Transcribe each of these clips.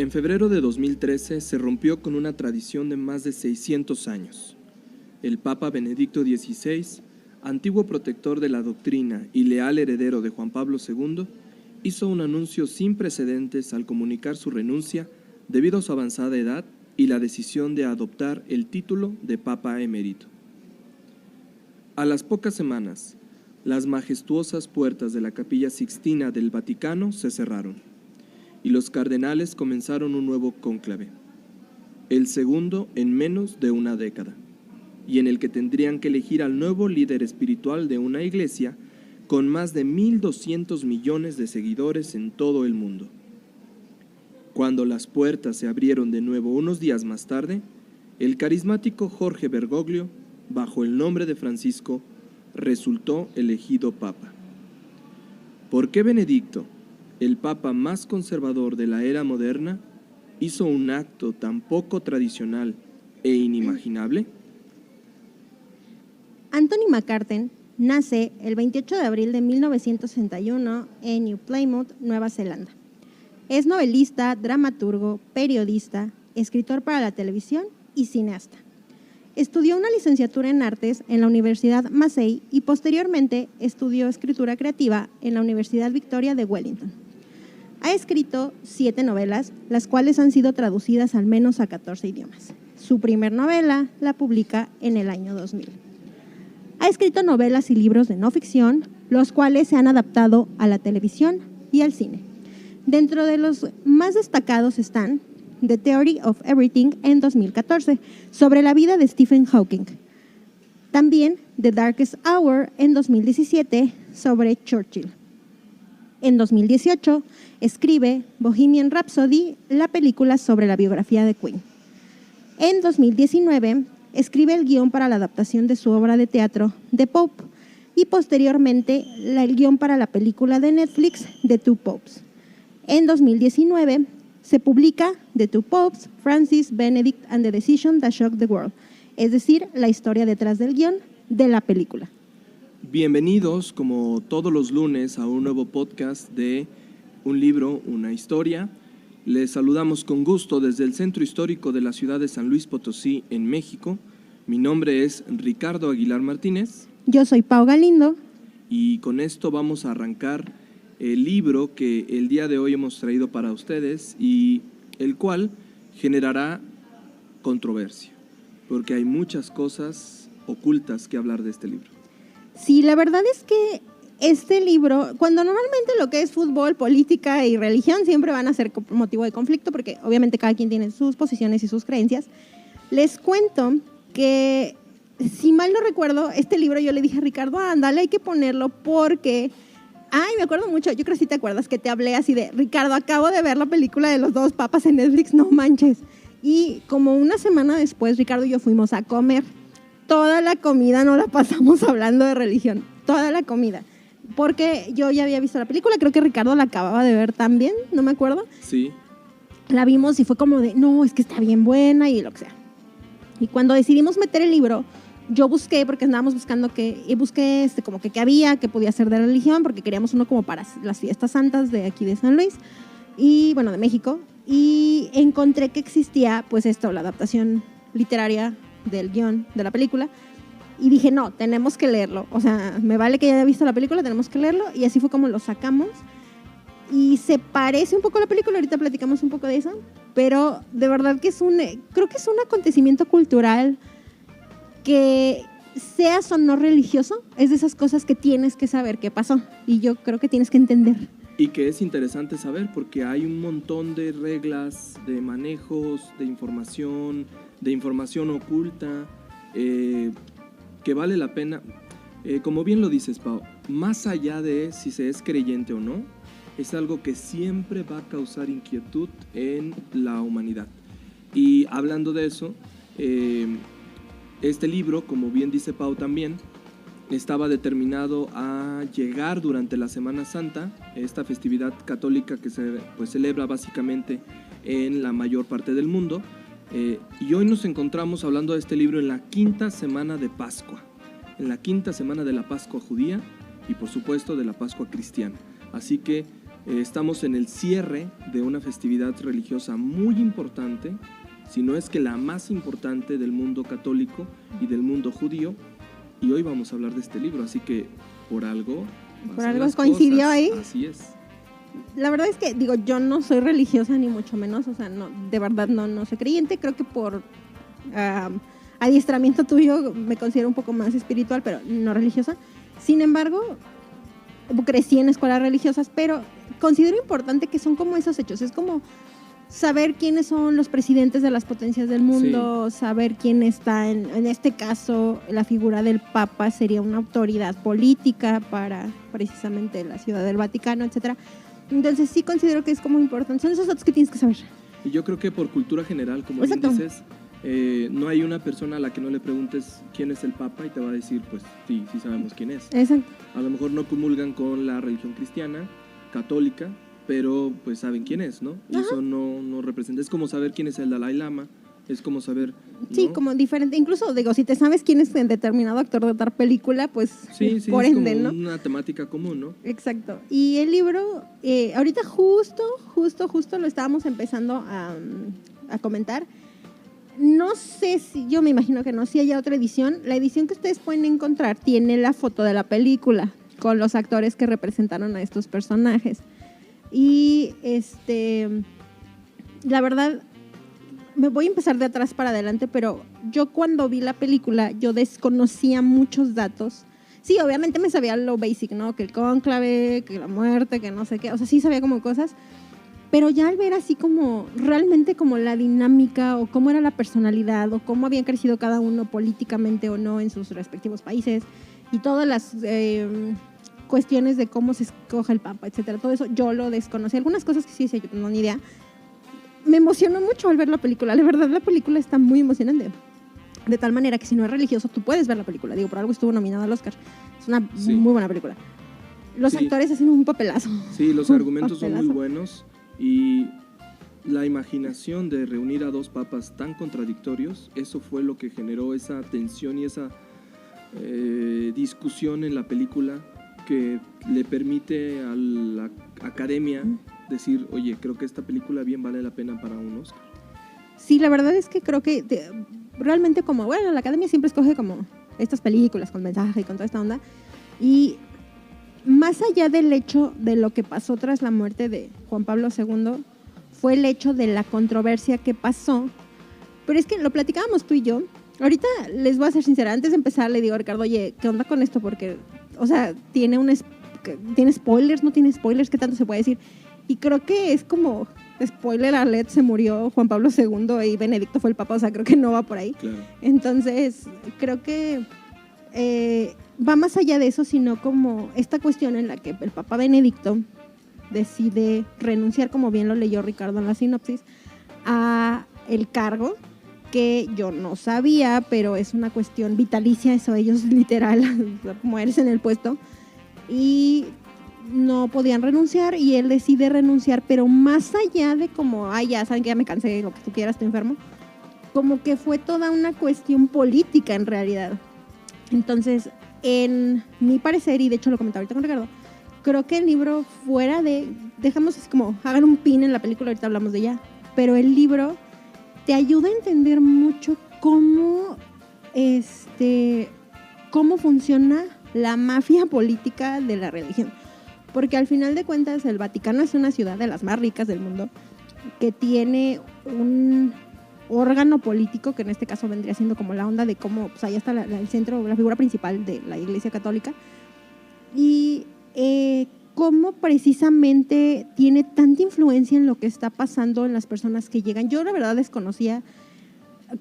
En febrero de 2013 se rompió con una tradición de más de 600 años. El Papa Benedicto XVI, antiguo protector de la doctrina y leal heredero de Juan Pablo II, hizo un anuncio sin precedentes al comunicar su renuncia debido a su avanzada edad y la decisión de adoptar el título de Papa Emérito. A las pocas semanas, las majestuosas puertas de la Capilla Sixtina del Vaticano se cerraron y los cardenales comenzaron un nuevo cónclave, el segundo en menos de una década, y en el que tendrían que elegir al nuevo líder espiritual de una iglesia con más de 1.200 millones de seguidores en todo el mundo. Cuando las puertas se abrieron de nuevo unos días más tarde, el carismático Jorge Bergoglio, bajo el nombre de Francisco, resultó elegido papa. ¿Por qué Benedicto, el papa más conservador de la era moderna, hizo un acto tan poco tradicional e inimaginable? Anthony McCarten nace el 28 de abril de 1961 en New Plymouth, Nueva Zelanda. Es novelista, dramaturgo, periodista, escritor para la televisión y cineasta. Estudió una licenciatura en artes en la Universidad Massey y posteriormente estudió escritura creativa en la Universidad Victoria de Wellington. Ha escrito 7 novelas, las cuales han sido traducidas al menos a 14 idiomas. Su primer novela la publica en el año 2000. Ha escrito novelas y libros de no ficción, los cuales se han adaptado a la televisión y al cine. Dentro de los más destacados están The Theory of Everything en 2014, sobre la vida de Stephen Hawking. También The Darkest Hour en 2017, sobre Churchill. En 2018, escribe Bohemian Rhapsody, la película sobre la biografía de Queen. En 2019, escribe el guión para la adaptación de su obra de teatro, The Pope, y posteriormente el guión para la película de Netflix, The Two Popes. En 2019, se publica The Two Popes, Francis, Benedict and the Decision That Shocked the World, es decir, la historia detrás del guión de la película. Bienvenidos, como todos los lunes, a un nuevo podcast de Un libro, una historia. Les saludamos con gusto desde el Centro Histórico de la ciudad de San Luis Potosí, en México. Mi nombre es Ricardo Aguilar Martínez. Yo soy Pau Galindo. Y con esto vamos a arrancar el libro que el día de hoy hemos traído para ustedes y el cual generará controversia, porque hay muchas cosas ocultas que hablar de este libro. Sí, la verdad es que este libro, cuando normalmente lo que es fútbol, política y religión siempre van a ser motivo de conflicto, porque obviamente cada quien tiene sus posiciones y sus creencias, les cuento que, si mal no recuerdo, este libro yo le dije a Ricardo, ándale, hay que ponerlo porque... Ay, me acuerdo mucho, yo creo que sí te acuerdas que te hablé así de, Ricardo, acabo de ver la película de los 2 papas en Netflix, no manches. Y como una semana después, Ricardo y yo fuimos a comer. Toda la comida nos la pasamos hablando de religión, toda la comida. Porque yo ya había visto la película, creo que Ricardo la acababa de ver también, no me acuerdo. Sí. La vimos y fue como de, no, es que está bien buena y lo que sea. Y cuando decidimos meter el libro, yo busqué, porque andábamos buscando busqué como que qué había, qué podía ser de religión, porque queríamos uno como para las fiestas santas de aquí de San Luis, y bueno, de México, y encontré que existía pues la adaptación literaria del guión de la película, y dije, no, tenemos que leerlo, o sea, me vale que ya haya visto la película, tenemos que leerlo, y así fue como lo sacamos, y se parece un poco a la película, ahorita platicamos un poco de eso, pero de verdad que creo que es un acontecimiento cultural que seas o no religioso, es de esas cosas que tienes que saber qué pasó y yo creo que tienes que entender. Y que es interesante saber porque hay un montón de reglas, de manejos, de información oculta, que vale la pena, como bien lo dices, Pau, más allá de si se es creyente o no, es algo que siempre va a causar inquietud en la humanidad. Y hablando de eso, este libro, como bien dice Pau también, estaba determinado a llegar durante la Semana Santa, esta festividad católica que se celebra básicamente en la mayor parte del mundo, y hoy nos encontramos hablando de este libro en la 5ª semana de Pascua, en la 5ª semana de la Pascua judía y por supuesto de la Pascua cristiana. Así que Estamos en el cierre de una festividad religiosa muy importante, si no es que la más importante del mundo católico y del mundo judío, y hoy vamos a hablar de este libro, así que por algo coincidió ahí. Así es. La verdad es que, digo, yo no soy religiosa ni mucho menos, o sea, no, de verdad no soy creyente, creo que por adiestramiento tuyo me considero un poco más espiritual, pero no religiosa. Sin embargo, crecí en escuelas religiosas, pero considero importante que son como esos hechos, es como saber quiénes son los presidentes de las potencias del mundo, sí. Saber quién está, en este caso, la figura del Papa sería una autoridad política para precisamente la Ciudad del Vaticano, etcétera. Entonces sí considero que es como importante, son esos datos que tienes que saber. Y yo creo que por cultura general, como bien dices, no hay una persona a la que no le preguntes quién es el Papa y te va a decir, pues sí sabemos quién es. Exacto. A lo mejor no comulgan con la religión cristiana, católica, pero pues saben quién es, ¿no? Y eso no representa, es como saber quién es el Dalai Lama, es como saber, ¿no? Sí, como diferente, incluso digo, si te sabes quién es el determinado actor de tal película, pues sí, por es ende, como ¿no? Una temática común, ¿no? Exacto. Y el libro, ahorita justo lo estábamos empezando a comentar. No sé si, yo me imagino que no, si haya otra edición. La edición que ustedes pueden encontrar tiene la foto de la película con los actores que representaron a estos personajes. Y la verdad, me voy a empezar de atrás para adelante, pero yo cuando vi la película, yo desconocía muchos datos. Sí, obviamente me sabía lo basic, ¿no? Que el cónclave, que la muerte, que no sé qué. O sea, sí sabía como cosas. Pero ya al ver así como realmente como la dinámica o cómo era la personalidad o cómo habían crecido cada uno políticamente o no en sus respectivos países y todas las cuestiones de cómo se escoge el Papa, etcétera, todo eso yo lo desconocí. Algunas cosas que sí decía yo, no, ni idea. Me emocionó mucho al ver la película. La verdad, la película está muy emocionante. De tal manera que si no es religioso, tú puedes ver la película. Digo, por algo estuvo nominada al Oscar. Es una muy buena película. Los actores hacen un papelazo. Sí, los argumentos son muy buenos. Y la imaginación de reunir a dos papas tan contradictorios, eso fue lo que generó esa tensión y esa discusión en la película que le permite a la academia decir, oye, creo que esta película bien vale la pena para un Oscar. Sí, la verdad es que creo que realmente como, bueno, la academia siempre escoge como estas películas con mensaje y con toda esta onda. Y más allá del hecho de lo que pasó tras la muerte de Juan Pablo II, fue el hecho de la controversia que pasó. Pero es que lo platicábamos tú y yo. Ahorita les voy a ser sincera, antes de empezar le digo a Ricardo, oye, ¿qué onda con esto? Porque, o sea, ¿tiene spoilers? ¿No tiene spoilers? ¿Qué tanto se puede decir? Y creo que es como, spoiler alert, se murió Juan Pablo II y Benedicto fue el Papa, o sea, creo que no va por ahí. Claro. Entonces, creo que va más allá de eso, sino como esta cuestión en la que el Papa Benedicto decide renunciar, como bien lo leyó Ricardo en la sinopsis, a el cargo que yo no sabía, pero es una cuestión vitalicia, eso ellos literal, mueres en el puesto, y no podían renunciar y él decide renunciar, pero más allá de como, ya saben que ya me cansé, lo que tú quieras, estoy enfermo, como que fue toda una cuestión política en realidad. Entonces, en mi parecer, y de hecho lo comentaba ahorita con Ricardo, creo que el libro fuera de, dejamos así como, hagan un pin en la película, ahorita hablamos de ella, pero el libro te ayuda a entender mucho cómo funciona la mafia política de la religión. Porque al final de cuentas el Vaticano es una ciudad de las más ricas del mundo que tiene un órgano político, que en este caso vendría siendo como la onda de cómo, pues ahí está el centro, la figura principal de la Iglesia Católica, y cómo precisamente tiene tanta influencia en lo que está pasando en las personas que llegan. Yo la verdad desconocía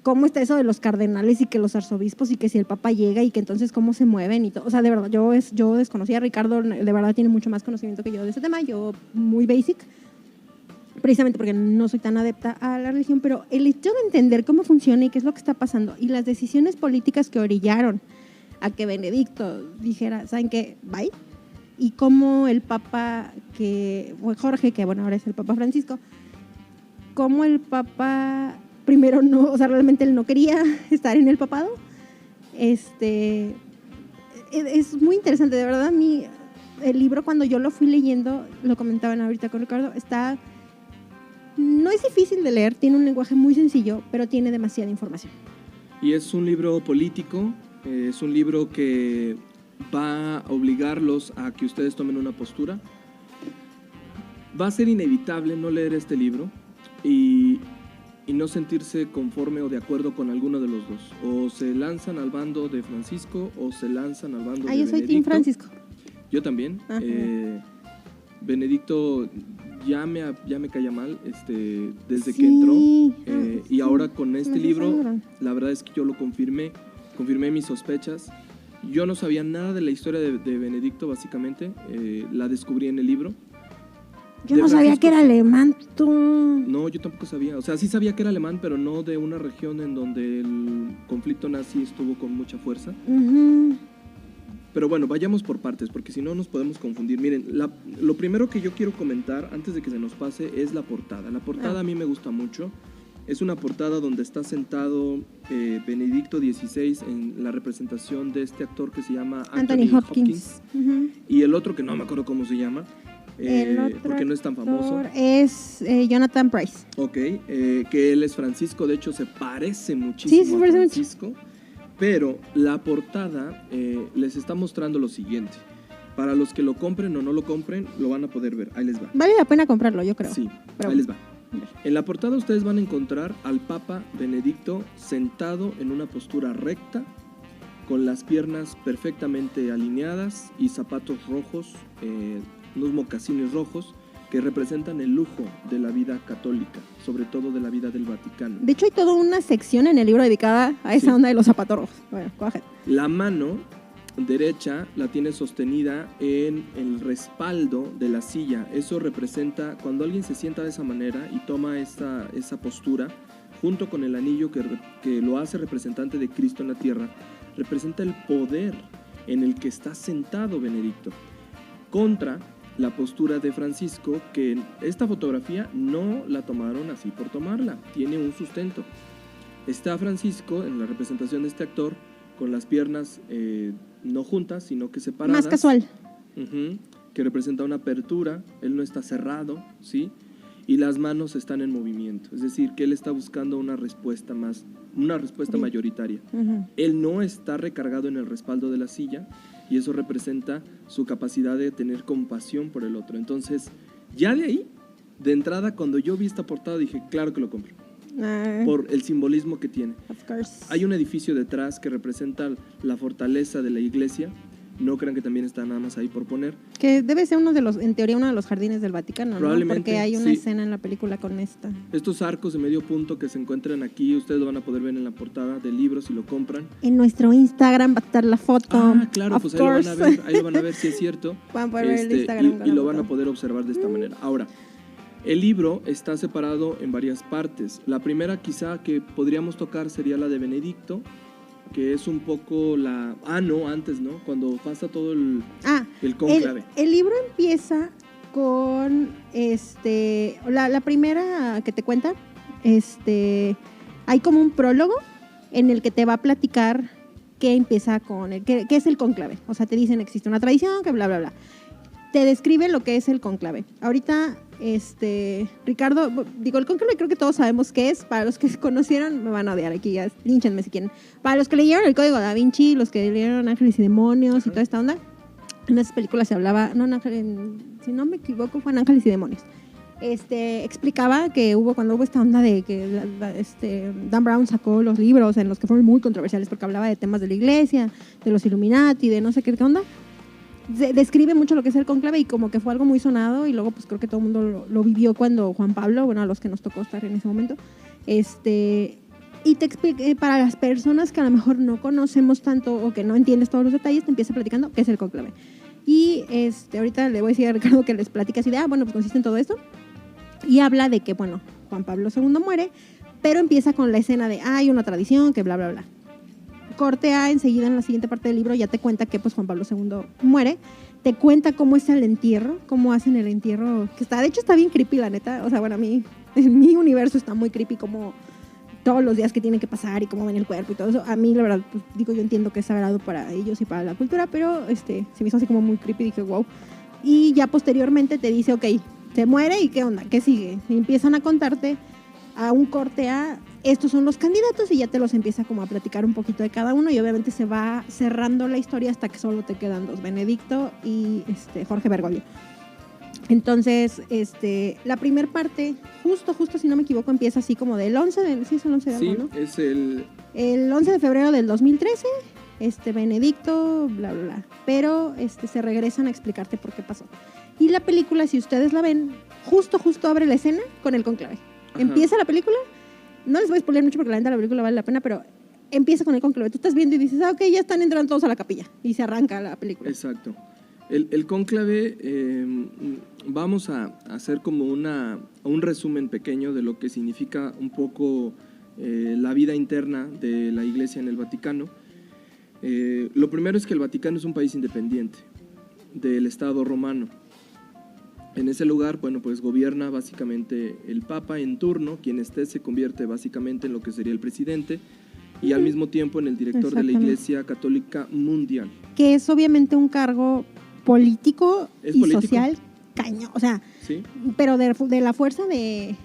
cómo está eso de los cardenales y que los arzobispos y que si el Papa llega y que entonces cómo se mueven y todo. O sea, de verdad, yo desconocía. Ricardo de verdad tiene mucho más conocimiento que yo de ese tema, yo muy basic, precisamente porque no soy tan adepta a la religión, pero el hecho de entender cómo funciona y qué es lo que está pasando y las decisiones políticas que orillaron a que Benedicto dijera, ¿saben qué? Bye. Y cómo el Papa, que fue Jorge, que bueno, ahora es el Papa Francisco, cómo el Papa primero no, o sea, realmente él no quería estar en el papado. Es muy interesante, de verdad. A mí el libro cuando yo lo fui leyendo, lo comentaban ahorita con Ricardo, no es difícil de leer, tiene un lenguaje muy sencillo, pero tiene demasiada información. Y es un libro político, es un libro que va a obligarlos a que ustedes tomen una postura. Va a ser inevitable no leer este libro y no sentirse conforme o de acuerdo con alguno de los dos. O se lanzan al bando de Francisco o se lanzan al bando de Benedicto. Yo soy Team Francisco. Yo también. Benedicto ya me caía mal desde que entró. Y ahora con este libro, la verdad es que yo lo confirmé mis sospechas. Yo no sabía nada de la historia de Benedicto, básicamente. La descubrí en el libro. Yo no sabía que era alemán, tú. No, yo tampoco sabía. O sea, sí sabía que era alemán, pero no de una región en donde el conflicto nazi estuvo con mucha fuerza. Uh-huh. Pero bueno, vayamos por partes, porque si no nos podemos confundir. Miren, lo primero que yo quiero comentar, antes de que se nos pase, es la portada. La portada a mí me gusta mucho. Es una portada donde está sentado Benedicto XVI en la representación de este actor que se llama Anthony Hopkins. Uh-huh. Y el otro que no me acuerdo cómo se llama. Porque no es tan famoso. Es Jonathan Pryce. Ok, que él es Francisco, de hecho se parece muchísimo a Francisco. Pero la portada les está mostrando lo siguiente. Para los que lo compren o no lo compren, lo van a poder ver. Ahí les va. Vale la pena comprarlo, yo creo. Sí, ahí les va. En la portada ustedes van a encontrar al Papa Benedicto sentado en una postura recta, con las piernas perfectamente alineadas y zapatos rojos, unos mocasines rojos que representan el lujo de la vida católica, sobre todo de la vida del Vaticano. De hecho, hay toda una sección en el libro dedicada a esa onda de los zapatos rojos. Bueno, coge. La mano derecha la tiene sostenida en el respaldo de la silla. Eso representa, cuando alguien se sienta de esa manera y toma esa postura, junto con el anillo que lo hace representante de Cristo en la tierra, representa el poder en el que está sentado Benedicto. Contra la postura de Francisco, que esta fotografía no la tomaron así por tomarla, tiene un sustento. Está Francisco en la representación de este actor con las piernas no juntas, sino que separadas. Más casual. Que representa una apertura, él no está cerrado, ¿sí? Y las manos están en movimiento, es decir, que él está buscando una respuesta mayoritaria. Él no está recargado en el respaldo de la silla, y eso representa su capacidad de tener compasión por el otro. Entonces, ya de ahí, de entrada, cuando yo vi esta portada, dije, claro que lo compro. Por el simbolismo que tiene. Of course. Hay un edificio detrás que representa la fortaleza de la iglesia. No crean que también está nada más ahí por poner. Que debe ser en teoría uno de los jardines del Vaticano, probablemente, ¿no? Porque hay una escena en la película con esta. Estos arcos de medio punto que se encuentran aquí, ustedes lo van a poder ver en la portada del libro si lo compran. En nuestro Instagram va a estar la foto. Ah, claro, pues ahí lo van a ver si es cierto. Van a poder ver el Instagram. Y lo van a poder observar de esta manera. Ahora, el libro está separado en varias partes. La primera quizá que podríamos tocar sería la de Benedicto, que es un poco antes, ¿no? Cuando pasa todo el cónclave. El libro empieza con la primera que te cuenta, hay como un prólogo en el que te va a platicar qué empieza con qué es el cónclave. O sea, te dicen existe una tradición, que bla, bla, bla. Te describe lo que es el cónclave. Ahorita, Ricardo, el cónclave creo que todos sabemos qué es. Para los que conocieron, me van a odiar aquí, ya línchenme si quieren. Para los que leyeron el Código Da Vinci, los que leyeron Ángeles y Demonios y toda esta onda, en esas películas se hablaba, si no me equivoco, fue en Ángeles y Demonios. Explicaba que cuando hubo esta onda de que Dan Brown sacó los libros en los que fueron muy controversiales porque hablaba de temas de la iglesia, de los Illuminati, de no sé qué onda. Describe mucho lo que es el cónclave y como que fue algo muy sonado, y luego pues creo que todo el mundo lo vivió cuando Juan Pablo, a los que nos tocó estar en ese momento, y te explica, para las personas que a lo mejor no conocemos tanto o que no entiendes todos los detalles, te empieza platicando qué es el cónclave. Y ahorita le voy a decir a Ricardo que les platique así de, pues consiste en todo esto, y habla de que, Juan Pablo II muere, pero empieza con la escena de, hay una tradición que bla, bla, bla. Corte A, enseguida en la siguiente parte del libro ya te cuenta que pues Juan Pablo II muere, te cuenta cómo es el entierro, cómo hacen el entierro, de hecho está bien creepy la neta, o sea, a mí, en mi universo está muy creepy como todos los días que tienen que pasar y cómo ven el cuerpo y todo eso. A mí, la verdad, pues digo, yo entiendo que es sagrado para ellos y para la cultura, pero se me hizo así como muy creepy, dije, wow. Y ya posteriormente te dice, ok, se muere y ¿qué onda? ¿Qué sigue? Y empiezan a contarte a un corte a estos son los candidatos y ya te los empieza como a platicar un poquito de cada uno y obviamente se va cerrando la historia hasta que solo te quedan dos, Benedicto y Jorge Bergoglio. Entonces, la primera parte, justo, si no me equivoco, empieza así como del 11 de... Sí, es el 11 de algo, ¿no? Sí, es el 11 de febrero del 2013, Benedicto, bla, bla, bla. Pero se regresan a explicarte por qué pasó. Y la película, si ustedes la ven, justo abre la escena con el conclave. Ajá. Empieza la película, no les voy a spoiler mucho porque la película vale la pena, pero empieza con el conclave. Tú estás viendo y dices, ok, ya están entrando todos a la capilla. Y se arranca la película. Exacto. El cónclave, vamos a hacer como un resumen pequeño de lo que significa un poco la vida interna de la Iglesia en el Vaticano. Lo primero es que el Vaticano es un país independiente del Estado romano. En ese lugar, bueno, pues gobierna básicamente el Papa en turno, quien esté se convierte básicamente en lo que sería el presidente y al mismo tiempo en el director de la Iglesia Católica Mundial. Que es obviamente un cargo político y político, social cañón, o sea, ¿sí? Pero de la fuerza de...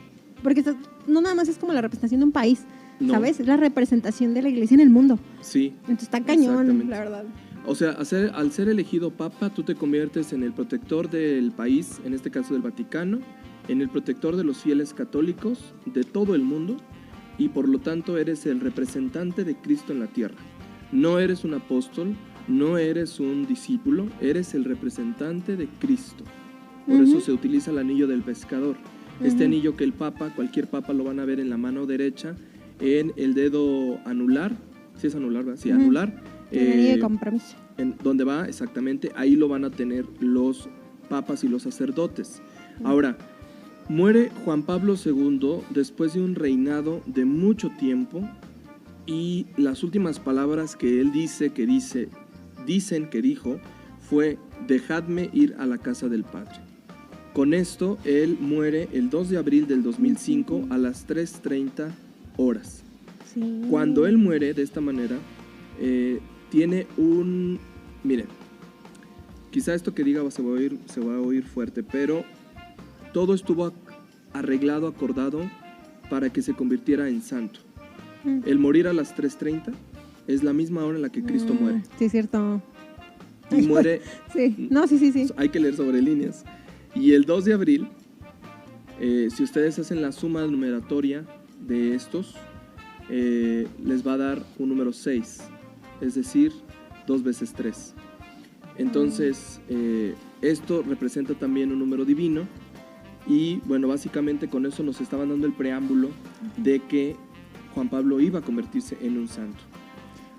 Porque no nada más es como la representación de un país, no. ¿Sabes? Es la representación de la Iglesia en el mundo. Sí. Entonces está cañón, la verdad. O sea, al ser elegido Papa, tú te conviertes en el protector del país, en este caso del Vaticano, en el protector de los fieles católicos de todo el mundo y por lo tanto eres el representante de Cristo en la tierra. No eres un apóstol, no eres un discípulo, eres el representante de Cristo. Por eso se utiliza el anillo del pescador. Este anillo que el Papa, cualquier Papa lo van a ver en la mano derecha, en el dedo anular, ¿sí es anular, verdad? Sí, anular. El anillo de compromiso. En donde va, exactamente, ahí lo van a tener los papas y los sacerdotes. Ahora, muere Juan Pablo II después de un reinado de mucho tiempo y las últimas palabras que él dicen que dijo fue: dejadme ir a la casa del Padre. Con esto, él muere el 2 de abril del 2005 a las 3:30 horas. Sí. Cuando él muere de esta manera, tiene un... Miren, quizá esto que diga se va a oír fuerte, pero todo estuvo arreglado, acordado para que se convirtiera en santo. El morir a las 3:30 es la misma hora en la que Cristo muere. Sí, es cierto. Y muere... Sí, no, sí. Hay que leer sobre líneas. Y el 2 de abril, si ustedes hacen la suma numeratoria de estos, les va a dar un número 6, es decir, 2 veces 3. Entonces, esto representa también un número divino y, bueno, básicamente con eso nos estaban dando el preámbulo de que Juan Pablo iba a convertirse en un santo.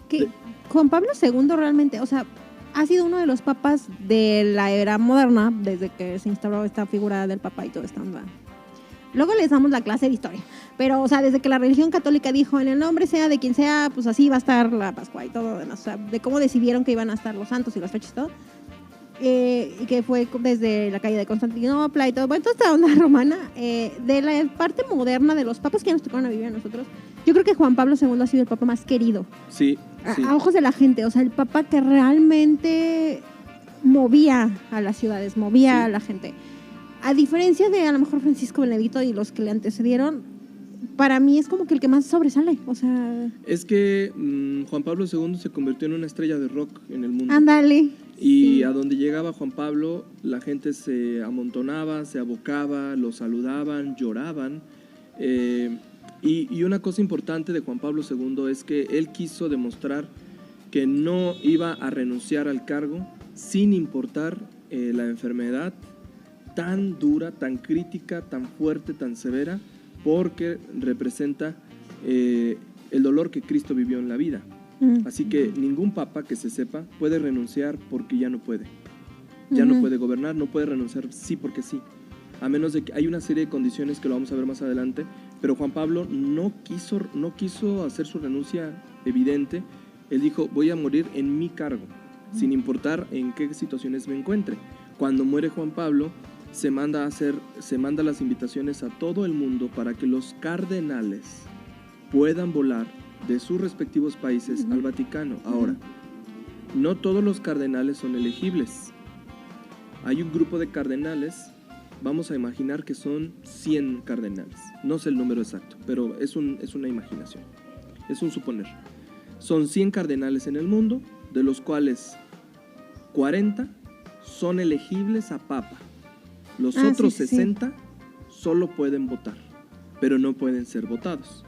Que Juan Pablo II realmente, o sea, ha sido uno de los papas de la era moderna, desde que se instauró esta figura del papa y todo esto. Luego les damos la clase de historia, pero, o sea, desde que la religión católica dijo, en el nombre sea de quien sea, pues así va a estar la Pascua y todo, o sea, de cómo decidieron que iban a estar los santos y las fechas y todo, y que fue desde la calle de Constantinopla y todo, bueno, toda esta onda romana, de la parte moderna de los papas que nos tocaron a vivir a nosotros. Yo creo que Juan Pablo II ha sido el papa más querido. Sí. A ojos de la gente, o sea, el papa que realmente movía a las ciudades, movía a la gente. A diferencia de a lo mejor Francisco Benedicto y los que le antecedieron, para mí es como que el que más sobresale, o sea... Es que Juan Pablo II se convirtió en una estrella de rock en el mundo. Ándale. Y a donde llegaba Juan Pablo, la gente se amontonaba, se abocaba, lo saludaban, lloraban. Y una cosa importante de Juan Pablo II es que él quiso demostrar que no iba a renunciar al cargo sin importar la enfermedad tan dura, tan crítica, tan fuerte, tan severa, porque representa el dolor que Cristo vivió en la vida. Así que ningún papa que se sepa puede renunciar porque ya no puede. Ya no puede gobernar, no puede renunciar sí porque sí. A menos de que hay una serie de condiciones que lo vamos a ver más adelante, pero Juan Pablo no quiso hacer su renuncia evidente. Él dijo, voy a morir en mi cargo, sin importar en qué situaciones me encuentre. Cuando muere Juan Pablo, se manda las invitaciones a todo el mundo para que los cardenales puedan volar de sus respectivos países al Vaticano. Ahora, no todos los cardenales son elegibles. Hay un grupo de cardenales, vamos a imaginar que son 100 cardenales. No sé el número exacto, pero es una imaginación, es un suponer. Son 100 cardenales en el mundo, de los cuales 40 son elegibles a papa. Los otros 60 solo pueden votar, pero no pueden ser votados.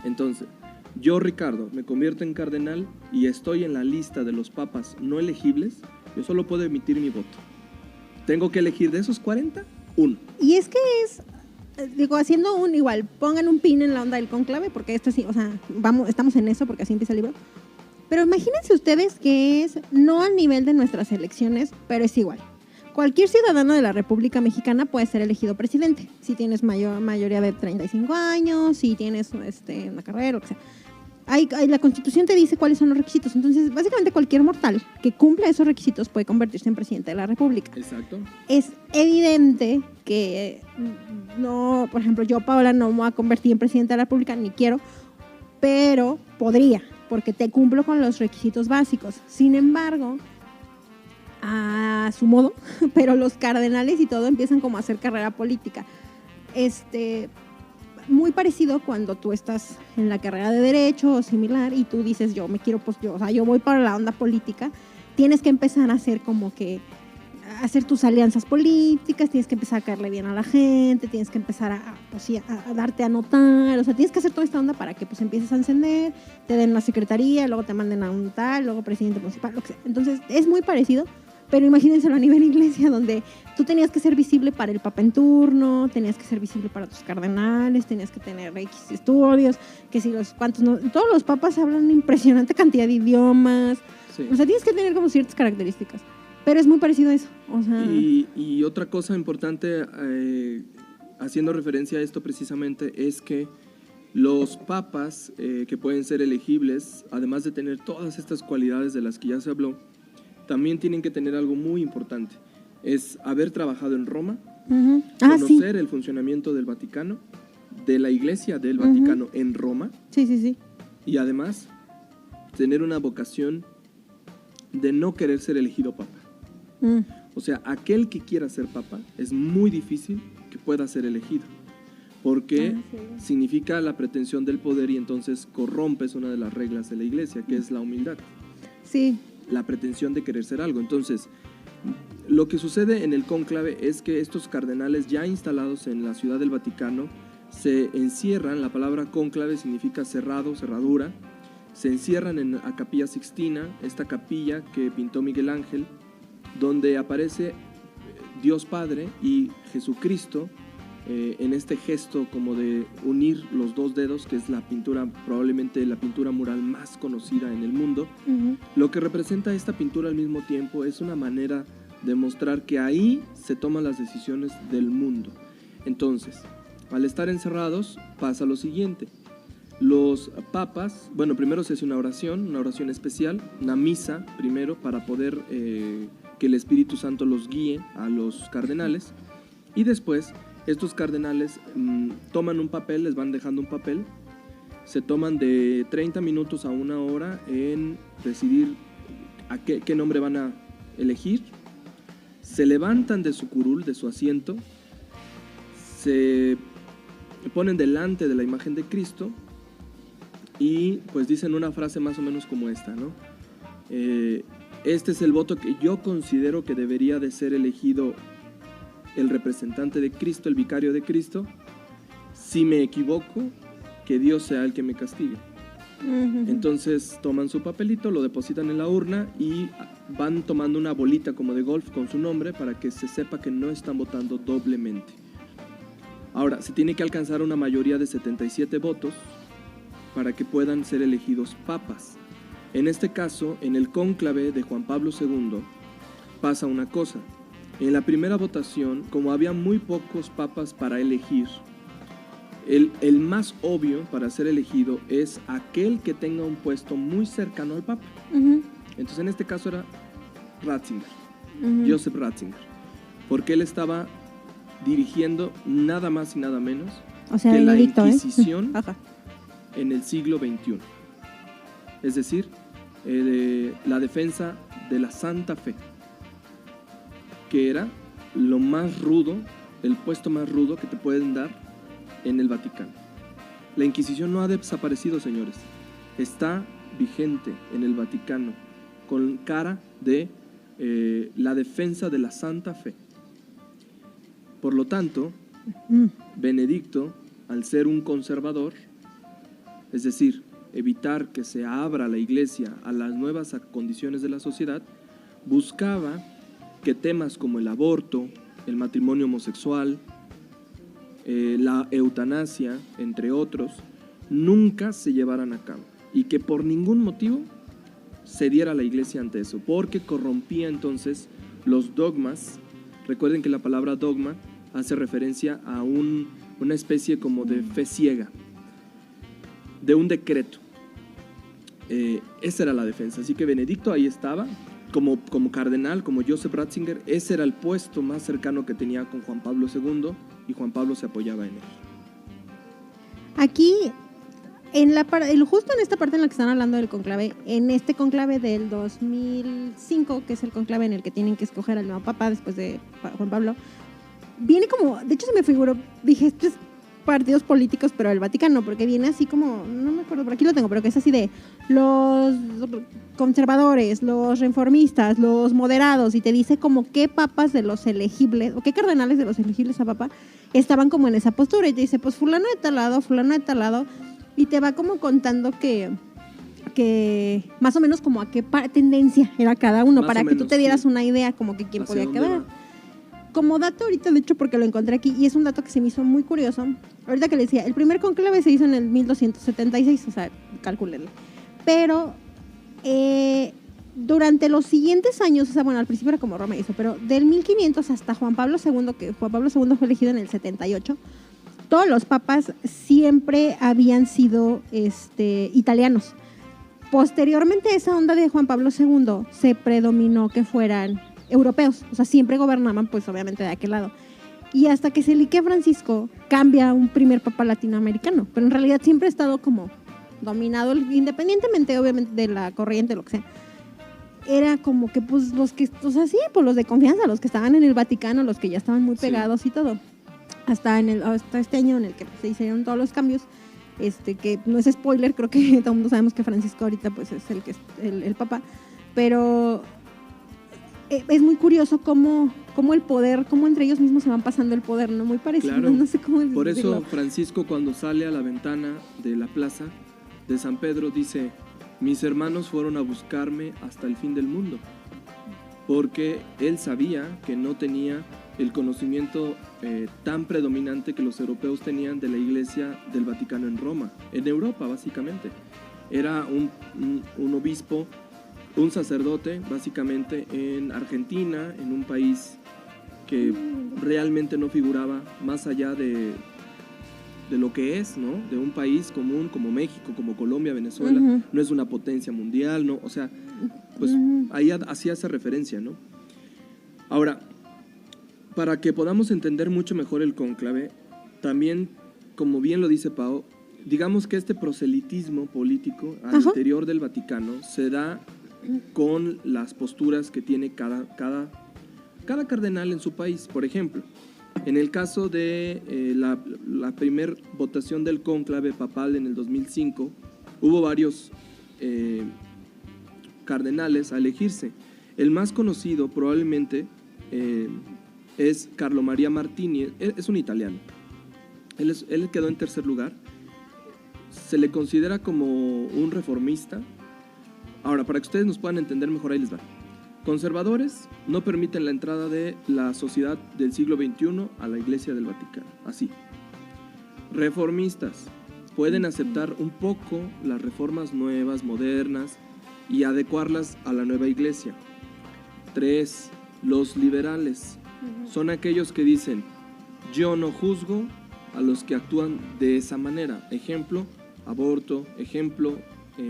Entonces, yo, Ricardo, me convierto en cardenal y estoy en la lista de los papas no elegibles, yo solo puedo emitir mi voto. Tengo que elegir de esos 40, uno. Y es que haciendo igual, pongan un pin en la onda del cónclave, porque esto sí, o sea, estamos en eso porque así empieza el libro. Pero imagínense ustedes que es no al nivel de nuestras elecciones, pero es igual. Cualquier ciudadano de la República Mexicana puede ser elegido presidente, si tienes mayoría de 35 años, si tienes una carrera, o lo que sea. La Constitución te dice cuáles son los requisitos. Entonces, básicamente cualquier mortal que cumpla esos requisitos puede convertirse en presidente de la República. Exacto. Es evidente que no, por ejemplo, yo, Paola, no me voy a convertir en presidente de la República, ni quiero, pero podría, porque te cumplo con los requisitos básicos. Sin embargo, a su modo, pero los cardenales y todo empiezan como a hacer carrera política. Muy parecido cuando tú estás en la carrera de Derecho o similar y tú dices, yo voy para la onda política, tienes que empezar a hacer hacer tus alianzas políticas, tienes que empezar a caerle bien a la gente, tienes que empezar a darte a notar, o sea, tienes que hacer toda esta onda para que pues empieces a encender, te den la secretaría, luego te manden a un tal, luego presidente municipal, lo que sea. Entonces es muy parecido, pero imagínenselo a nivel iglesia, donde tú tenías que ser visible para el papa en turno, tenías que ser visible para tus cardenales, tenías que tener X estudios, que si todos los papas hablan una impresionante cantidad de idiomas, o sea, tienes que tener como ciertas características. Pero es muy parecido a eso. O sea, y otra cosa importante, haciendo referencia a esto precisamente, es que los papas que pueden ser elegibles, además de tener todas estas cualidades de las que ya se habló, también tienen que tener algo muy importante. Es haber trabajado en Roma, conocer el funcionamiento del Vaticano, de la Iglesia del Vaticano en Roma. Sí. Y además, tener una vocación de no querer ser elegido papa. O sea, aquel que quiera ser papa es muy difícil que pueda ser elegido, porque significa la pretensión del poder y entonces corrompes una de las reglas de la iglesia, que es la humildad. Sí. La pretensión de querer ser algo. Entonces, lo que sucede en el cónclave es que estos cardenales ya instalados en la Ciudad del Vaticano se encierran, la palabra cónclave significa cerrado, cerradura, se encierran en la Capilla Sixtina, esta capilla que pintó Miguel Ángel, donde aparece Dios Padre y Jesucristo en este gesto como de unir los dos dedos, que es la pintura, probablemente la pintura mural más conocida en el mundo. Lo que representa esta pintura al mismo tiempo es una manera de mostrar que ahí se toman las decisiones del mundo. Entonces, al estar encerrados pasa lo siguiente. Los papas, bueno, primero se hace una oración especial, una misa primero para poder que el Espíritu Santo los guíe a los cardenales, y después estos cardenales toman un papel, les van dejando un papel, se toman de 30 minutos a una hora en decidir a qué nombre van a elegir, se levantan de su curul, de su asiento, se ponen delante de la imagen de Cristo y pues dicen una frase más o menos como esta, ¿no? Este es el voto que yo considero que debería de ser elegido el representante de Cristo, el vicario de Cristo. Si me equivoco, que Dios sea el que me castigue. Entonces toman su papelito, lo depositan en la urna y van tomando una bolita como de golf con su nombre para que se sepa que no están votando doblemente. Ahora, se tiene que alcanzar una mayoría de 77 votos para que puedan ser elegidos papas. En este caso, en el cónclave de Juan Pablo II, pasa una cosa. En la primera votación, como había muy pocos papas para elegir, el más obvio para ser elegido es aquel que tenga un puesto muy cercano al papa. Entonces, en este caso era Ratzinger, Joseph Ratzinger, porque él estaba dirigiendo nada más y nada menos que la Inquisición en el siglo XXI. Es decir, la defensa de la Santa Fe, que era lo más rudo, el puesto más rudo que te pueden dar en el Vaticano. La Inquisición no ha desaparecido, señores. Está vigente en el Vaticano con cara de la defensa de la Santa Fe. Por lo tanto, Benedicto, al ser un conservador, es decir, evitar que se abra la iglesia a las nuevas condiciones de la sociedad, buscaba que temas como el aborto, el matrimonio homosexual, la eutanasia, entre otros, nunca se llevaran a cabo y que por ningún motivo cediera la iglesia ante eso, porque corrompía entonces los dogmas. Recuerden que la palabra dogma hace referencia a una especie como de fe ciega, de un decreto. Esa era la defensa. Así que Benedicto ahí estaba, como cardenal, como Joseph Ratzinger. Ese era el puesto más cercano que tenía con Juan Pablo II, y Juan Pablo se apoyaba en él. Aquí, justo en esta parte en la que están hablando del conclave, en este conclave del 2005, que es el conclave en el que tienen que escoger al nuevo papa después de Juan Pablo, viene como, de hecho se me figuró, dije, estos partidos políticos, pero del Vaticano, porque viene así como, no me acuerdo, por aquí lo tengo, pero que es así de los conservadores, los reformistas, los moderados, y te dice como qué papas de los elegibles, o qué cardenales de los elegibles a papa estaban como en esa postura, y te dice, pues fulano de tal lado, y te va como contando que más o menos como a qué tendencia era cada uno, más para que tú te dieras una idea como que quién podía quedar. Como dato ahorita, de hecho, porque lo encontré aquí, y es un dato que se me hizo muy curioso, ahorita que le decía, el primer conclave se hizo en el 1276, o sea, calcúlenle, pero durante los siguientes años, o sea, bueno, al principio era como Roma hizo, pero del 1500 hasta Juan Pablo II, que Juan Pablo II fue elegido en el 78, todos los papas siempre habían sido italianos. Posteriormente a esa onda de Juan Pablo II, se predominó que fueran europeos, o sea, siempre gobernaban pues obviamente de aquel lado. Y hasta que se elige Francisco, cambia un primer papa latinoamericano, pero en realidad siempre ha estado como dominado, independientemente obviamente de la corriente, lo que sea. Era como que pues los que, o sea, sí, pues los de confianza, los que estaban en el Vaticano, los que ya estaban muy pegados, sí, y todo. Hasta este año en el que se hicieron todos los cambios, que no es spoiler, creo que todo el mundo sabemos que Francisco ahorita pues es el papa, pero es muy curioso cómo el poder, cómo entre ellos mismos se van pasando el poder, ¿no? Muy parecido, claro. No sé cómo decirlo. Por eso Francisco, cuando sale a la ventana de la plaza de San Pedro, dice: mis hermanos fueron a buscarme hasta el fin del mundo, porque él sabía que no tenía el conocimiento tan predominante que los europeos tenían de la iglesia del Vaticano en Roma, en Europa básicamente. Era un obispo, un sacerdote básicamente en Argentina, en un país que realmente no figuraba más allá de lo que es, ¿no? De un país común como México, como Colombia, Venezuela. No es una potencia mundial, ¿no? O sea, pues ahí así hace referencia, ¿no? Ahora, para que podamos entender mucho mejor el cónclave, también, como bien lo dice Pau, digamos que este proselitismo político al interior del Vaticano se da con las posturas que tiene cada cardenal en su país. Por ejemplo, en el caso de la primer votación del cónclave papal en el 2005, hubo varios cardenales a elegirse. El más conocido probablemente es Carlo Maria Martini, es un italiano. Él quedó en tercer lugar. Se le considera como un reformista. Ahora, para que ustedes nos puedan entender mejor, ahí les va. Conservadores no permiten la entrada de la sociedad del siglo XXI a la Iglesia del Vaticano, así. Reformistas pueden aceptar un poco las reformas nuevas, modernas, y adecuarlas a la nueva Iglesia. 3. Los liberales son aquellos que dicen: yo no juzgo a los que actúan de esa manera. Ejemplo, aborto. Ejemplo,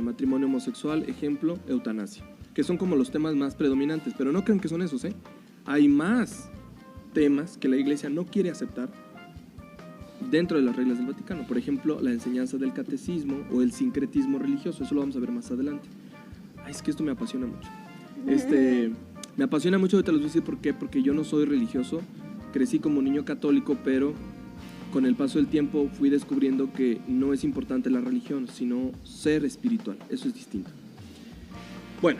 matrimonio homosexual. Ejemplo, eutanasia. Que son como los temas más predominantes, pero no crean que son esos, Hay más temas que la Iglesia no quiere aceptar dentro de las reglas del Vaticano. Por ejemplo, la enseñanza del catecismo o el sincretismo religioso, eso lo vamos a ver más adelante. Ay, es que esto me apasiona mucho. Me apasiona mucho, ahorita les voy a decir por qué, porque yo no soy religioso, crecí como niño católico, pero con el paso del tiempo fui descubriendo que no es importante la religión, sino ser espiritual, eso es distinto. Bueno,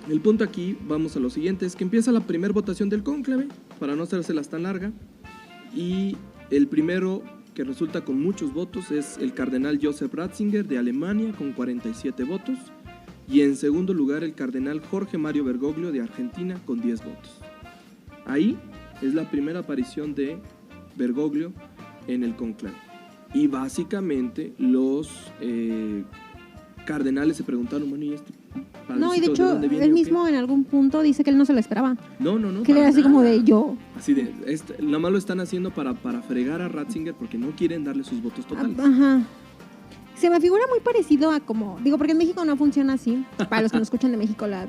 el punto aquí, vamos a lo siguiente, es que empieza la primera votación del cónclave, para no hacérselas tan larga, y el primero que resulta con muchos votos es el cardenal Joseph Ratzinger de Alemania con 47 votos, y en segundo lugar el cardenal Jorge Mario Bergoglio de Argentina con 10 votos. Ahí es la primera aparición de Bergoglio en el conclave, y básicamente los cardenales se preguntaron, bueno, ¿y este padrecito No, y de hecho, dónde viene, él mismo en algún punto dice que él no se lo esperaba. No, que él era así nada. como de yo. Así de, nada más lo están haciendo para fregar a Ratzinger porque no quieren darle sus votos totales. Ajá. Se me figura muy parecido a como, digo, porque en México no funciona así, para los que no escuchan de México la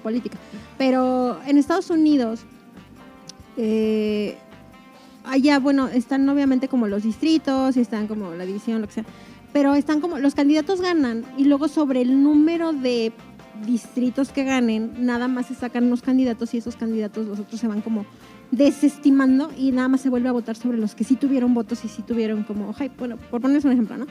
política, pero en Estados Unidos, allá, bueno, están obviamente como los distritos y están como la división, lo que sea, pero están como, los candidatos ganan y luego sobre el número de distritos que ganen, nada más se sacan unos candidatos y esos candidatos los otros se van como desestimando y nada más se vuelve a votar sobre los que sí tuvieron votos y sí tuvieron como, bueno, por ponerles un ejemplo, ¿no?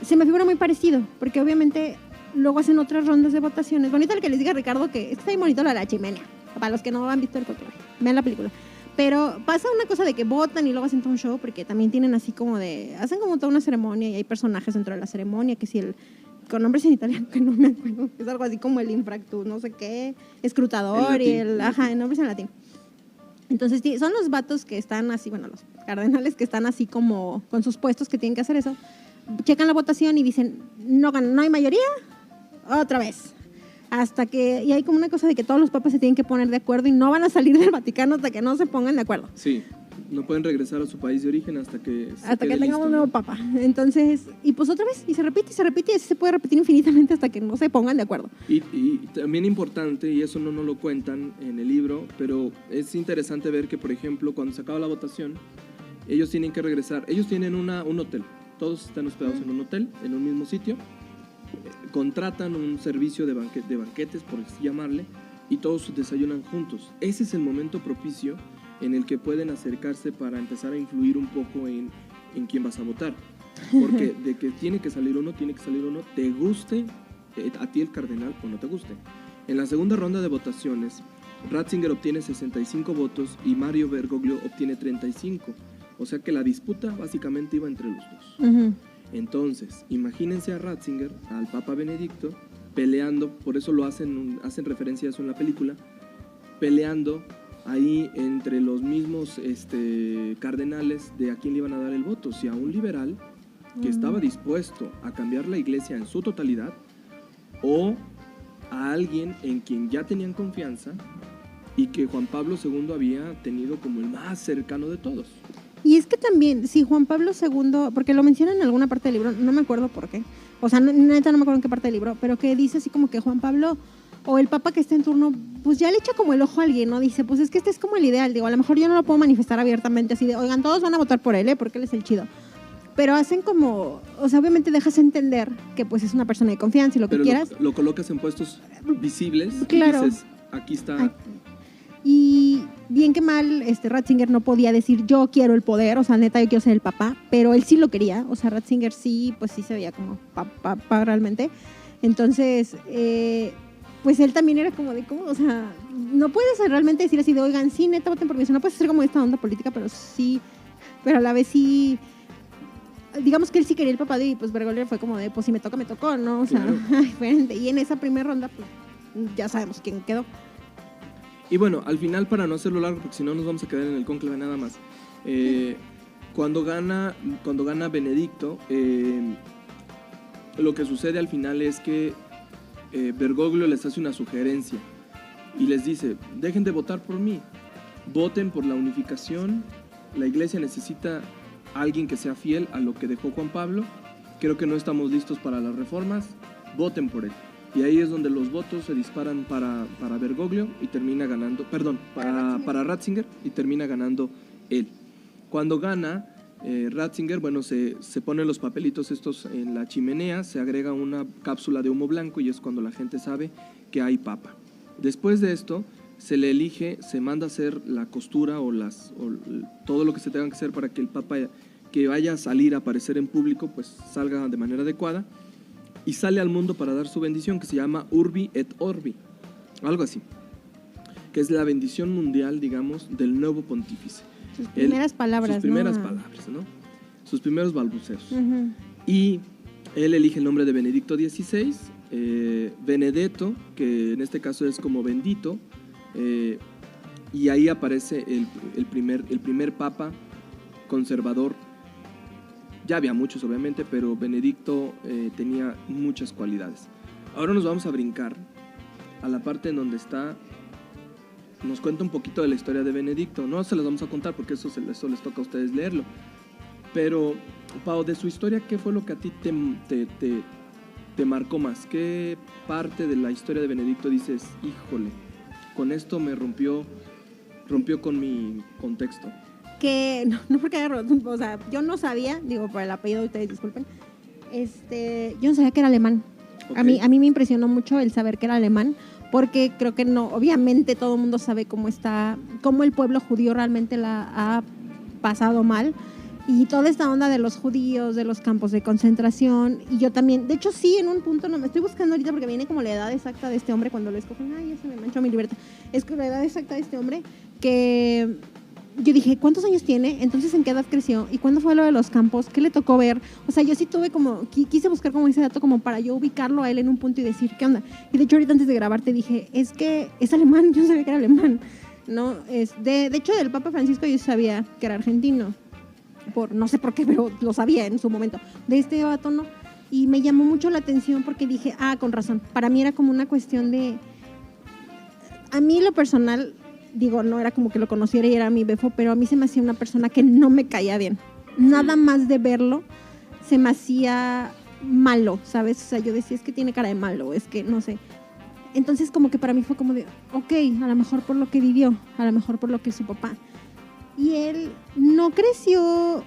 Se me figura muy parecido, porque obviamente luego hacen otras rondas de votaciones. Bonito el que les diga a Ricardo que está bien bonito la chimenea, para los que no han visto el conclave, vean la película. Pero pasa una cosa de que votan y luego hacen todo un show, porque también tienen así como de, hacen como toda una ceremonia y hay personajes dentro de la ceremonia, que si el, con nombres en italiano que no me acuerdo, es algo así como el infractus, no sé qué, escrutador y el, en nombres en latín. Entonces son los vatos que están así, bueno, los cardenales que están así como con sus puestos que tienen que hacer eso, checan la votación y dicen, no hay mayoría, otra vez. Hasta que, y hay como una cosa de que todos los papas se tienen que poner de acuerdo y no van a salir del Vaticano hasta que no se pongan de acuerdo. Sí, no pueden regresar a su país de origen hasta que tengamos un nuevo papa. Entonces, y pues otra vez, y se repite y así se puede repetir infinitamente hasta que no se pongan de acuerdo. Y también importante, y eso no nos lo cuentan en el libro, pero es interesante ver que, por ejemplo, cuando se acaba la votación, ellos tienen que regresar, ellos tienen un hotel, todos están hospedados en un hotel, en un mismo sitio, contratan un servicio de banquetes, por así llamarle, y todos desayunan juntos. Ese es el momento propicio en el que pueden acercarse para empezar a influir un poco en quién vas a votar. Porque de que tiene que salir uno, te guste a ti el cardenal o no te guste. En la segunda ronda de votaciones, Ratzinger obtiene 65 votos y Mario Bergoglio obtiene 35. O sea que la disputa básicamente iba entre los dos. Uh-huh. Entonces, imagínense a Ratzinger, al Papa Benedicto, peleando, por eso lo hacen referencia a eso en la película, peleando ahí entre los mismos cardenales de a quién le iban a dar el voto, si a un liberal que estaba dispuesto a cambiar la iglesia en su totalidad, o a alguien en quien ya tenían confianza y que Juan Pablo II había tenido como el más cercano de todos. Y es que también, si Juan Pablo II, porque lo mencionan en alguna parte del libro, no me acuerdo por qué, o sea, neta no me acuerdo en qué parte del libro, pero que dice así como que Juan Pablo o el papa que está en turno, pues ya le echa como el ojo a alguien, ¿no? Dice, pues es que este es como el ideal, digo, a lo mejor yo no lo puedo manifestar abiertamente así de, oigan, todos van a votar por él, porque él es el chido. Pero hacen como, o sea, obviamente dejas entender que pues es una persona de confianza y lo que quieras. Lo colocas en puestos visibles, claro. Y dices, aquí está. Y bien que mal, Ratzinger no podía decir yo quiero el poder, o sea, neta yo quiero ser el papá, pero él sí lo quería, o sea, Ratzinger sí, pues sí se veía como papá realmente. Entonces, pues él también era como de, ¿cómo? O sea, no puedes realmente decir así de, oigan, sí, neta, voten por mí, o sea, no puedes hacer como esta onda política, pero sí, pero a la vez sí, digamos que él sí quería el papado y pues Bergoglio fue como de, pues si me toca, me tocó, ¿no? O sea, claro. Y en esa primera ronda, pues ya sabemos quién quedó. Y bueno, al final, para no hacerlo largo, porque si no nos vamos a quedar en el cónclave nada más, cuando gana Benedicto, lo que sucede al final es que Bergoglio les hace una sugerencia y les dice, dejen de votar por mí, voten por la unificación, la iglesia necesita a alguien que sea fiel a lo que dejó Juan Pablo, creo que no estamos listos para las reformas, voten por él. Y ahí es donde los votos se disparan para Bergoglio y termina ganando, para Ratzinger y termina ganando él. Cuando gana, Ratzinger, bueno, se ponen los papelitos estos en la chimenea, se agrega una cápsula de humo blanco y es cuando la gente sabe que hay papa. Después de esto, se le elige, se manda a hacer la costura o todo lo que se tenga que hacer para que el papa que vaya a salir a aparecer en público, pues salga de manera adecuada y sale al mundo para dar su bendición, que se llama Urbi et Orbi, algo así, que es la bendición mundial, digamos, del nuevo pontífice. Sus primeras palabras, Sus primeras palabras, ¿no? Sus primeros balbuceos. Uh-huh. Y él elige el nombre de Benedicto XVI, Benedetto, que en este caso es como bendito, y ahí aparece el primer papa conservador. Ya había muchos, obviamente, pero Benedicto tenía muchas cualidades. Ahora nos vamos a brincar a la parte en donde está. Nos cuenta un poquito de la historia de Benedicto. No se las vamos a contar porque eso les toca a ustedes leerlo. Pero, Pau, de su historia, ¿qué fue lo que a ti te marcó más? ¿Qué parte de la historia de Benedicto dices, híjole, con esto me rompió con mi contexto? Que no porque haya roto, o sea, yo no sabía, digo, por el apellido, ustedes disculpen, yo no sabía que era alemán. Okay. A mí me impresionó mucho el saber que era alemán, porque creo que no, obviamente todo el mundo sabe cómo el pueblo judío realmente la ha pasado mal, y toda esta onda de los judíos, de los campos de concentración, y yo también, de hecho sí, en un punto, no me estoy buscando ahorita porque viene como la edad exacta de este hombre, cuando lo escogen, ay, ya se me manchó mi libreta, es que la edad exacta de este hombre, que yo dije, ¿cuántos años tiene? Entonces, ¿en qué edad creció? ¿Y cuándo fue lo de los campos? ¿Qué le tocó ver? O sea, yo sí tuve quise buscar como ese dato como para yo ubicarlo a él en un punto y decir, ¿qué onda? Y de hecho, ahorita antes de grabar te dije, es que es alemán, yo no sabía que era alemán, ¿no? De hecho, del Papa Francisco yo sabía que era argentino, no sé por qué, pero lo sabía en su momento. De este vato, ¿no? Y me llamó mucho la atención porque dije, con razón, para mí era como una cuestión de... A mí lo personal... Digo, no era como que lo conociera y era mi befo, pero a mí se me hacía una persona que no me caía bien. Nada más de verlo se me hacía malo, ¿sabes? O sea, yo decía, es que tiene cara de malo, es que no sé. Entonces como que para mí fue como de, ok, a lo mejor por lo que vivió, a lo mejor por lo que es su papá. Y él no creció...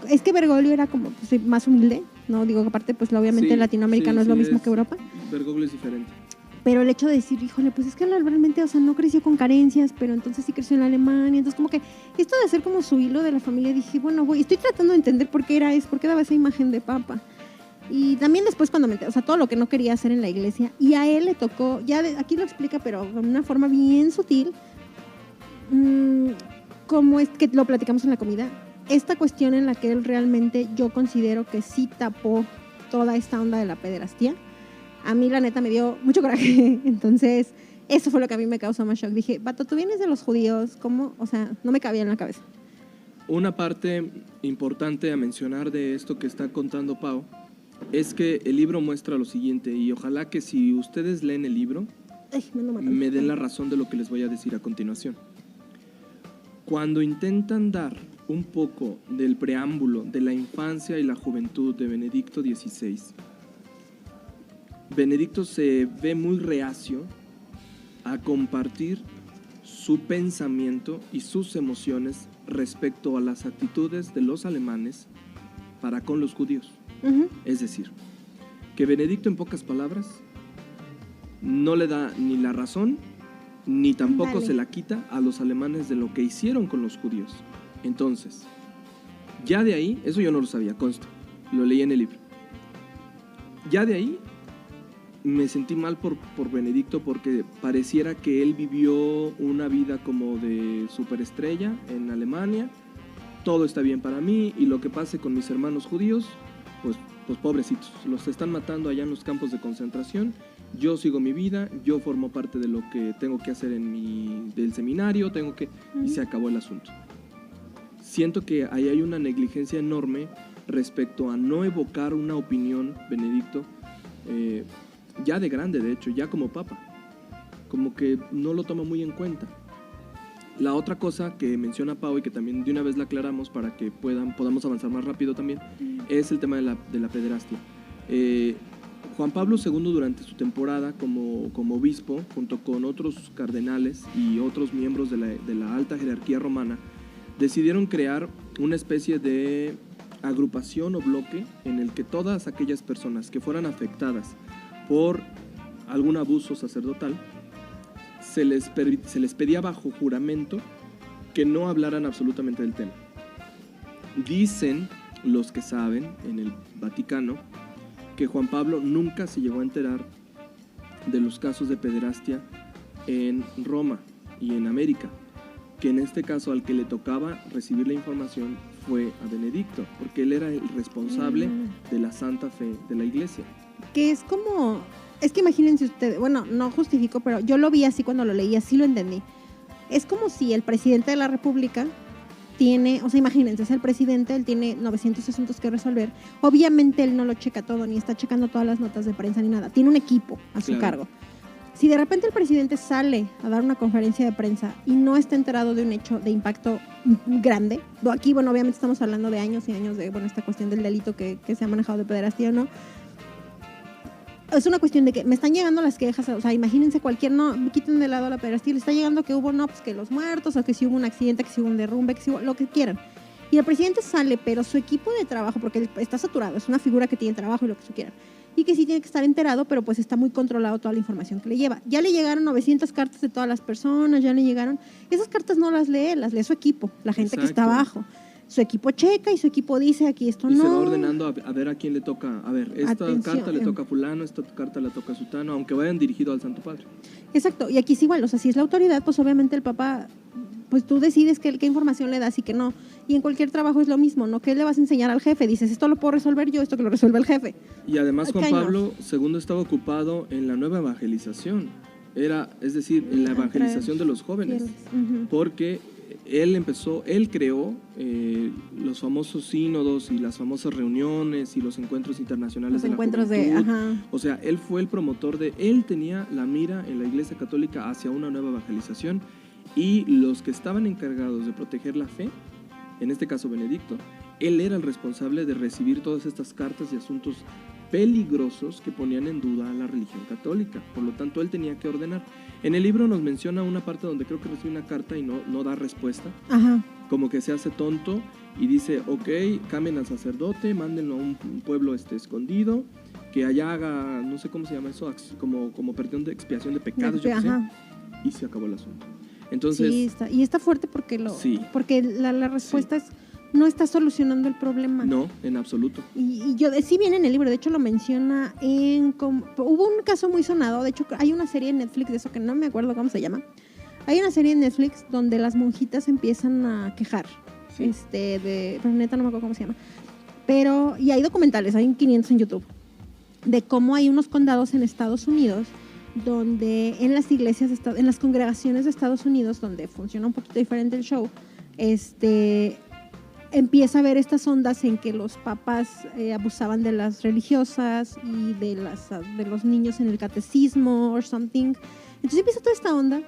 Es que Bergoglio era como pues, más humilde, ¿no? Digo, aparte, pues obviamente sí, Latinoamérica no es lo mismo que Europa. Bergoglio es diferente. Pero el hecho de decir, híjole, pues es que realmente, o sea, no creció con carencias, pero entonces sí creció en Alemania. Entonces como que esto de hacer como su hilo de la familia, dije, bueno, estoy tratando de entender por qué daba esa imagen de papa. Y también después cuando o sea, todo lo que no quería hacer en la iglesia. Y a él le tocó, aquí lo explica, pero de una forma bien sutil, como es que lo platicamos en la comida, esta cuestión en la que él realmente yo considero que sí tapó toda esta onda de la pederastía. A mí la neta me dio mucho coraje, entonces eso fue lo que a mí me causó más shock. Dije, vato, tú vienes de los judíos, ¿cómo? O sea, no me cabía en la cabeza. Una parte importante a mencionar de esto que está contando Pau es que el libro muestra lo siguiente, y ojalá que si ustedes leen el libro, me den la razón de lo que les voy a decir a continuación. Cuando intentan dar un poco del preámbulo de la infancia y la juventud de Benedicto XVI, Benedicto se ve muy reacio a compartir su pensamiento y sus emociones respecto a las actitudes de los alemanes para con los judíos. Uh-huh. Es decir, que Benedicto, en pocas palabras, no le da ni la razón ni tampoco se la quita a los alemanes de lo que hicieron con los judíos. Entonces, ya de ahí, eso yo no lo sabía, consta, lo leí en el libro. Ya de ahí me sentí mal por Benedicto, porque pareciera que él vivió una vida como de superestrella en Alemania. Todo está bien para mí y lo que pase con mis hermanos judíos, pues pobrecitos, los están matando allá en los campos de concentración. Yo sigo mi vida, yo formo parte de lo que tengo que hacer del seminario, y se acabó el asunto. Siento que ahí hay una negligencia enorme respecto a no evocar una opinión, Benedicto, ya de grande, de hecho, ya como papa, como que no lo toma muy en cuenta. La otra cosa que menciona Pau y que también de una vez la aclaramos para que podamos avanzar más rápido también, es el tema de la pederastia. Juan Pablo II, durante su temporada como obispo, junto con otros cardenales y otros miembros de la alta jerarquía romana, decidieron crear una especie de agrupación o bloque en el que todas aquellas personas que fueran afectadas por algún abuso sacerdotal se les pedía bajo juramento que no hablaran absolutamente del tema. Dicen los que saben en el Vaticano que Juan Pablo nunca se llegó a enterar de los casos de pederastia en Roma y en América, que en este caso al que le tocaba recibir la información fue a Benedicto, porque él era el responsable de la santa fe de la iglesia. Que es como, es que imagínense ustedes, bueno, no justifico, pero yo lo vi así cuando lo leí, así lo entendí. Es como si el presidente de la República tiene, o sea, imagínense, es el presidente, él tiene 900 asuntos que resolver. Obviamente él no lo checa todo, ni está checando todas las notas de prensa ni nada. Tiene un equipo a su cargo. Si de repente el presidente sale a dar una conferencia de prensa y no está enterado de un hecho de impacto grande, aquí, bueno, obviamente estamos hablando de años y años de, bueno, esta cuestión del delito que se ha manejado de pederastía, ¿no? Es una cuestión de que me están llegando las quejas, o sea, imagínense cualquier, no, quiten de lado la pederastía, le está llegando que hubo, no, pues que los muertos, o que si hubo un accidente, que si hubo un derrumbe, que si hubo lo que quieran. Y el presidente sale, pero su equipo de trabajo, porque él está saturado, es una figura que tiene trabajo y lo que tú quieras, y que sí tiene que estar enterado, pero pues está muy controlado toda la información que le lleva. Ya le llegaron 900 cartas de todas las personas, ya le llegaron, esas cartas no las lee su equipo, la gente que está abajo. Su equipo checa y su equipo dice aquí esto no. Y se va ordenando a ver a quién le toca. A ver, esta carta le toca a fulano, esta carta le toca a sutano, aunque vayan dirigido al Santo Padre. Exacto, y aquí es igual, o sea, si es la autoridad, pues obviamente el Papa, pues tú decides qué información le das y qué no. Y en cualquier trabajo es lo mismo, ¿no? ¿Qué le vas a enseñar al jefe? Dices, esto lo puedo resolver yo, esto que lo resuelve el jefe. Y además Juan Pablo II estaba ocupado en la nueva evangelización, es decir, en la evangelización de los jóvenes, porque él creó los famosos sínodos y las famosas reuniones y los encuentros internacionales de la juventud. O sea, él fue el promotor él tenía la mira en la Iglesia Católica hacia una nueva evangelización, y los que estaban encargados de proteger la fe, en este caso Benedicto, él era el responsable de recibir todas estas cartas y asuntos peligrosos que ponían en duda a la religión católica. Por lo tanto, él tenía que ordenar. En el libro nos menciona una parte donde creo que recibe una carta y no da respuesta. Como que se hace tonto y dice, ok, cambien al sacerdote, mándenlo a un pueblo escondido, que allá haga, no sé cómo se llama eso, como perdón de expiación de pecados, yo sé, y se acabó el asunto. Entonces, sí, está fuerte porque la respuesta es, no está solucionando el problema. No, en absoluto. Y yo sí viene en el libro, de hecho lo menciona hubo un caso muy sonado, de hecho hay una serie en Netflix de eso que no me acuerdo cómo se llama. Hay una serie en Netflix donde las monjitas empiezan a quejar, pero neta no me acuerdo cómo se llama. Y hay documentales, hay 500 en YouTube, de cómo hay unos condados en Estados Unidos donde en las iglesias, en las congregaciones de Estados Unidos, donde funciona un poquito diferente el show, empieza a haber estas ondas en que los papás abusaban de las religiosas y de los niños en el catecismo or something. Entonces empieza toda esta onda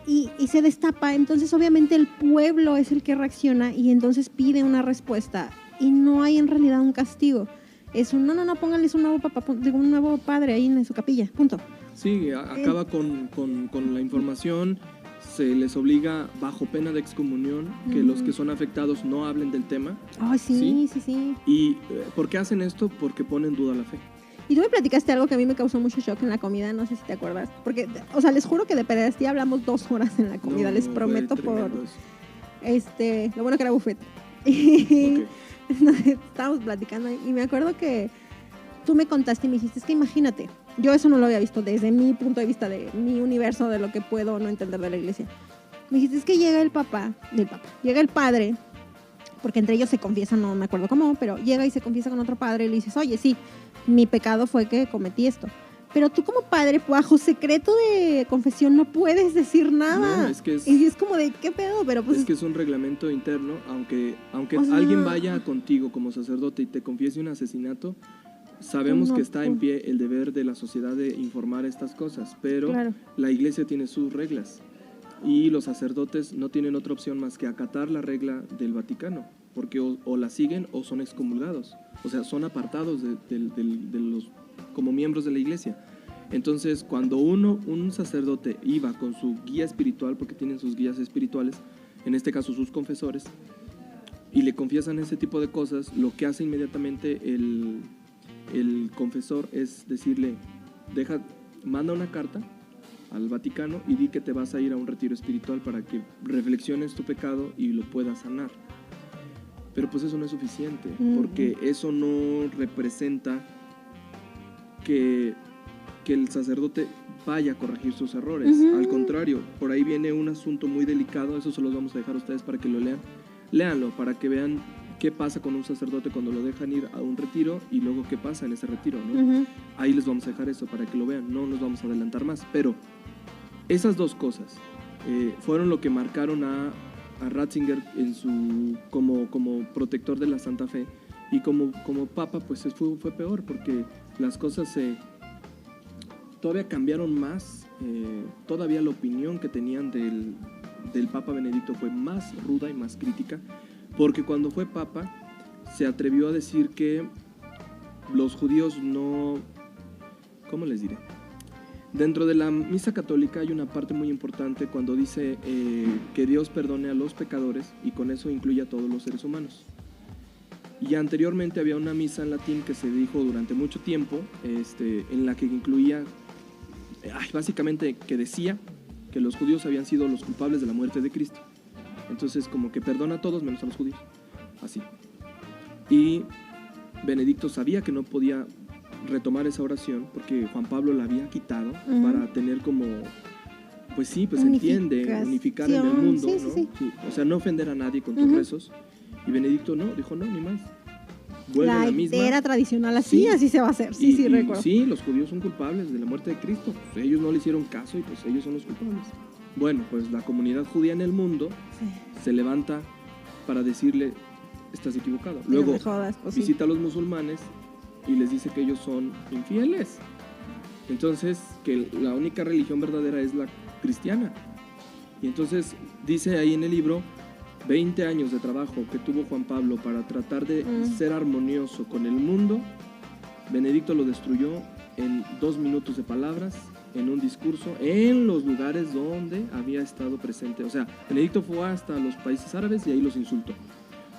y se destapa. Entonces obviamente el pueblo es el que reacciona y entonces pide una respuesta y no hay en realidad un castigo. Es no, pónganles un nuevo padre ahí en su capilla, punto. Sí, acaba con la información. Se les obliga bajo pena de excomunión que los que son afectados no hablen del tema. Sí. ¿Y por qué hacen esto? Porque ponen en duda la fe. Y tú me platicaste algo que a mí me causó mucho shock en la comida, no sé si te acuerdas, porque, o sea, les juro que de pederastía hablamos 2 horas en la comida, les prometo por... Lo bueno que era buffet. Okay. Estábamos platicando y me acuerdo que tú me contaste y me dijiste, es que imagínate, yo eso no lo había visto desde mi punto de vista, de mi universo, de lo que puedo no entender de la iglesia. Me dijiste, es que llega llega el padre, porque entre ellos se confiesan, no me acuerdo cómo, pero llega y se confiesa con otro padre y le dices, oye, sí, mi pecado fue que cometí esto. Pero tú como padre, bajo secreto de confesión, no puedes decir nada. No, es que y es como de, ¿qué pedo? Pero pues, es que es un reglamento interno, aunque alguien vaya contigo como sacerdote y te confiese un asesinato, sabemos que está en pie el deber de la sociedad de informar estas cosas, pero la iglesia tiene sus reglas y los sacerdotes no tienen otra opción más que acatar la regla del Vaticano, porque o la siguen o son excomulgados, o sea, son apartados de los como miembros de la iglesia. Entonces, cuando un sacerdote iba con su guía espiritual, porque tienen sus guías espirituales, en este caso sus confesores, y le confiesan ese tipo de cosas, lo que hace inmediatamente el confesor es decirle, manda una carta al Vaticano y di que te vas a ir a un retiro espiritual para que reflexiones tu pecado y lo puedas sanar. Pero pues eso no es suficiente, porque eso no representa que el sacerdote vaya a corregir sus errores. Al contrario, por ahí viene un asunto muy delicado, eso se los vamos a dejar a ustedes para que lo lean. Léanlo, para que vean qué pasa con un sacerdote cuando lo dejan ir a un retiro y luego qué pasa en ese retiro, ¿no? Ahí les vamos a dejar eso para que lo vean, no nos vamos a adelantar más. Pero esas dos cosas fueron lo que marcaron a Ratzinger como protector de la Santa Fe, y como papa pues fue peor, porque las cosas todavía cambiaron más, todavía la opinión que tenían del Papa Benedicto fue más ruda y más crítica, porque cuando fue papa se atrevió a decir que los judíos no, ¿cómo les diré? Dentro de la misa católica hay una parte muy importante cuando dice que Dios perdone a los pecadores, y con eso incluye a todos los seres humanos. Y anteriormente había una misa en latín que se dijo durante mucho tiempo, en la que incluía, básicamente que decía que los judíos habían sido los culpables de la muerte de Cristo. Entonces como que perdona a todos menos a los judíos, así. Y Benedicto sabía que no podía retomar esa oración porque Juan Pablo la había quitado para tener como, pues sí, pues unificar en el mundo, ¿no? Sí. O sea, no ofender a nadie con tus rezos. Y Benedicto dijo no, ni más. Vuelve a la misma. Era tradicional así se va a hacer. Sí, recuerdo. Sí, los judíos son culpables de la muerte de Cristo. Pues ellos no le hicieron caso y pues ellos son los culpables. Bueno, pues la comunidad judía en el mundo se levanta para decirle, estás equivocado. Luego visita a los musulmanes y les dice que ellos son infieles. Entonces, que la única religión verdadera es la cristiana. Y entonces dice ahí en el libro, 20 años de trabajo que tuvo Juan Pablo para tratar de ser armonioso con el mundo, Benedicto lo destruyó en 2 minutos de palabras, en un discurso, en los lugares donde había estado presente. O sea, Benedicto fue hasta los países árabes y ahí los insultó.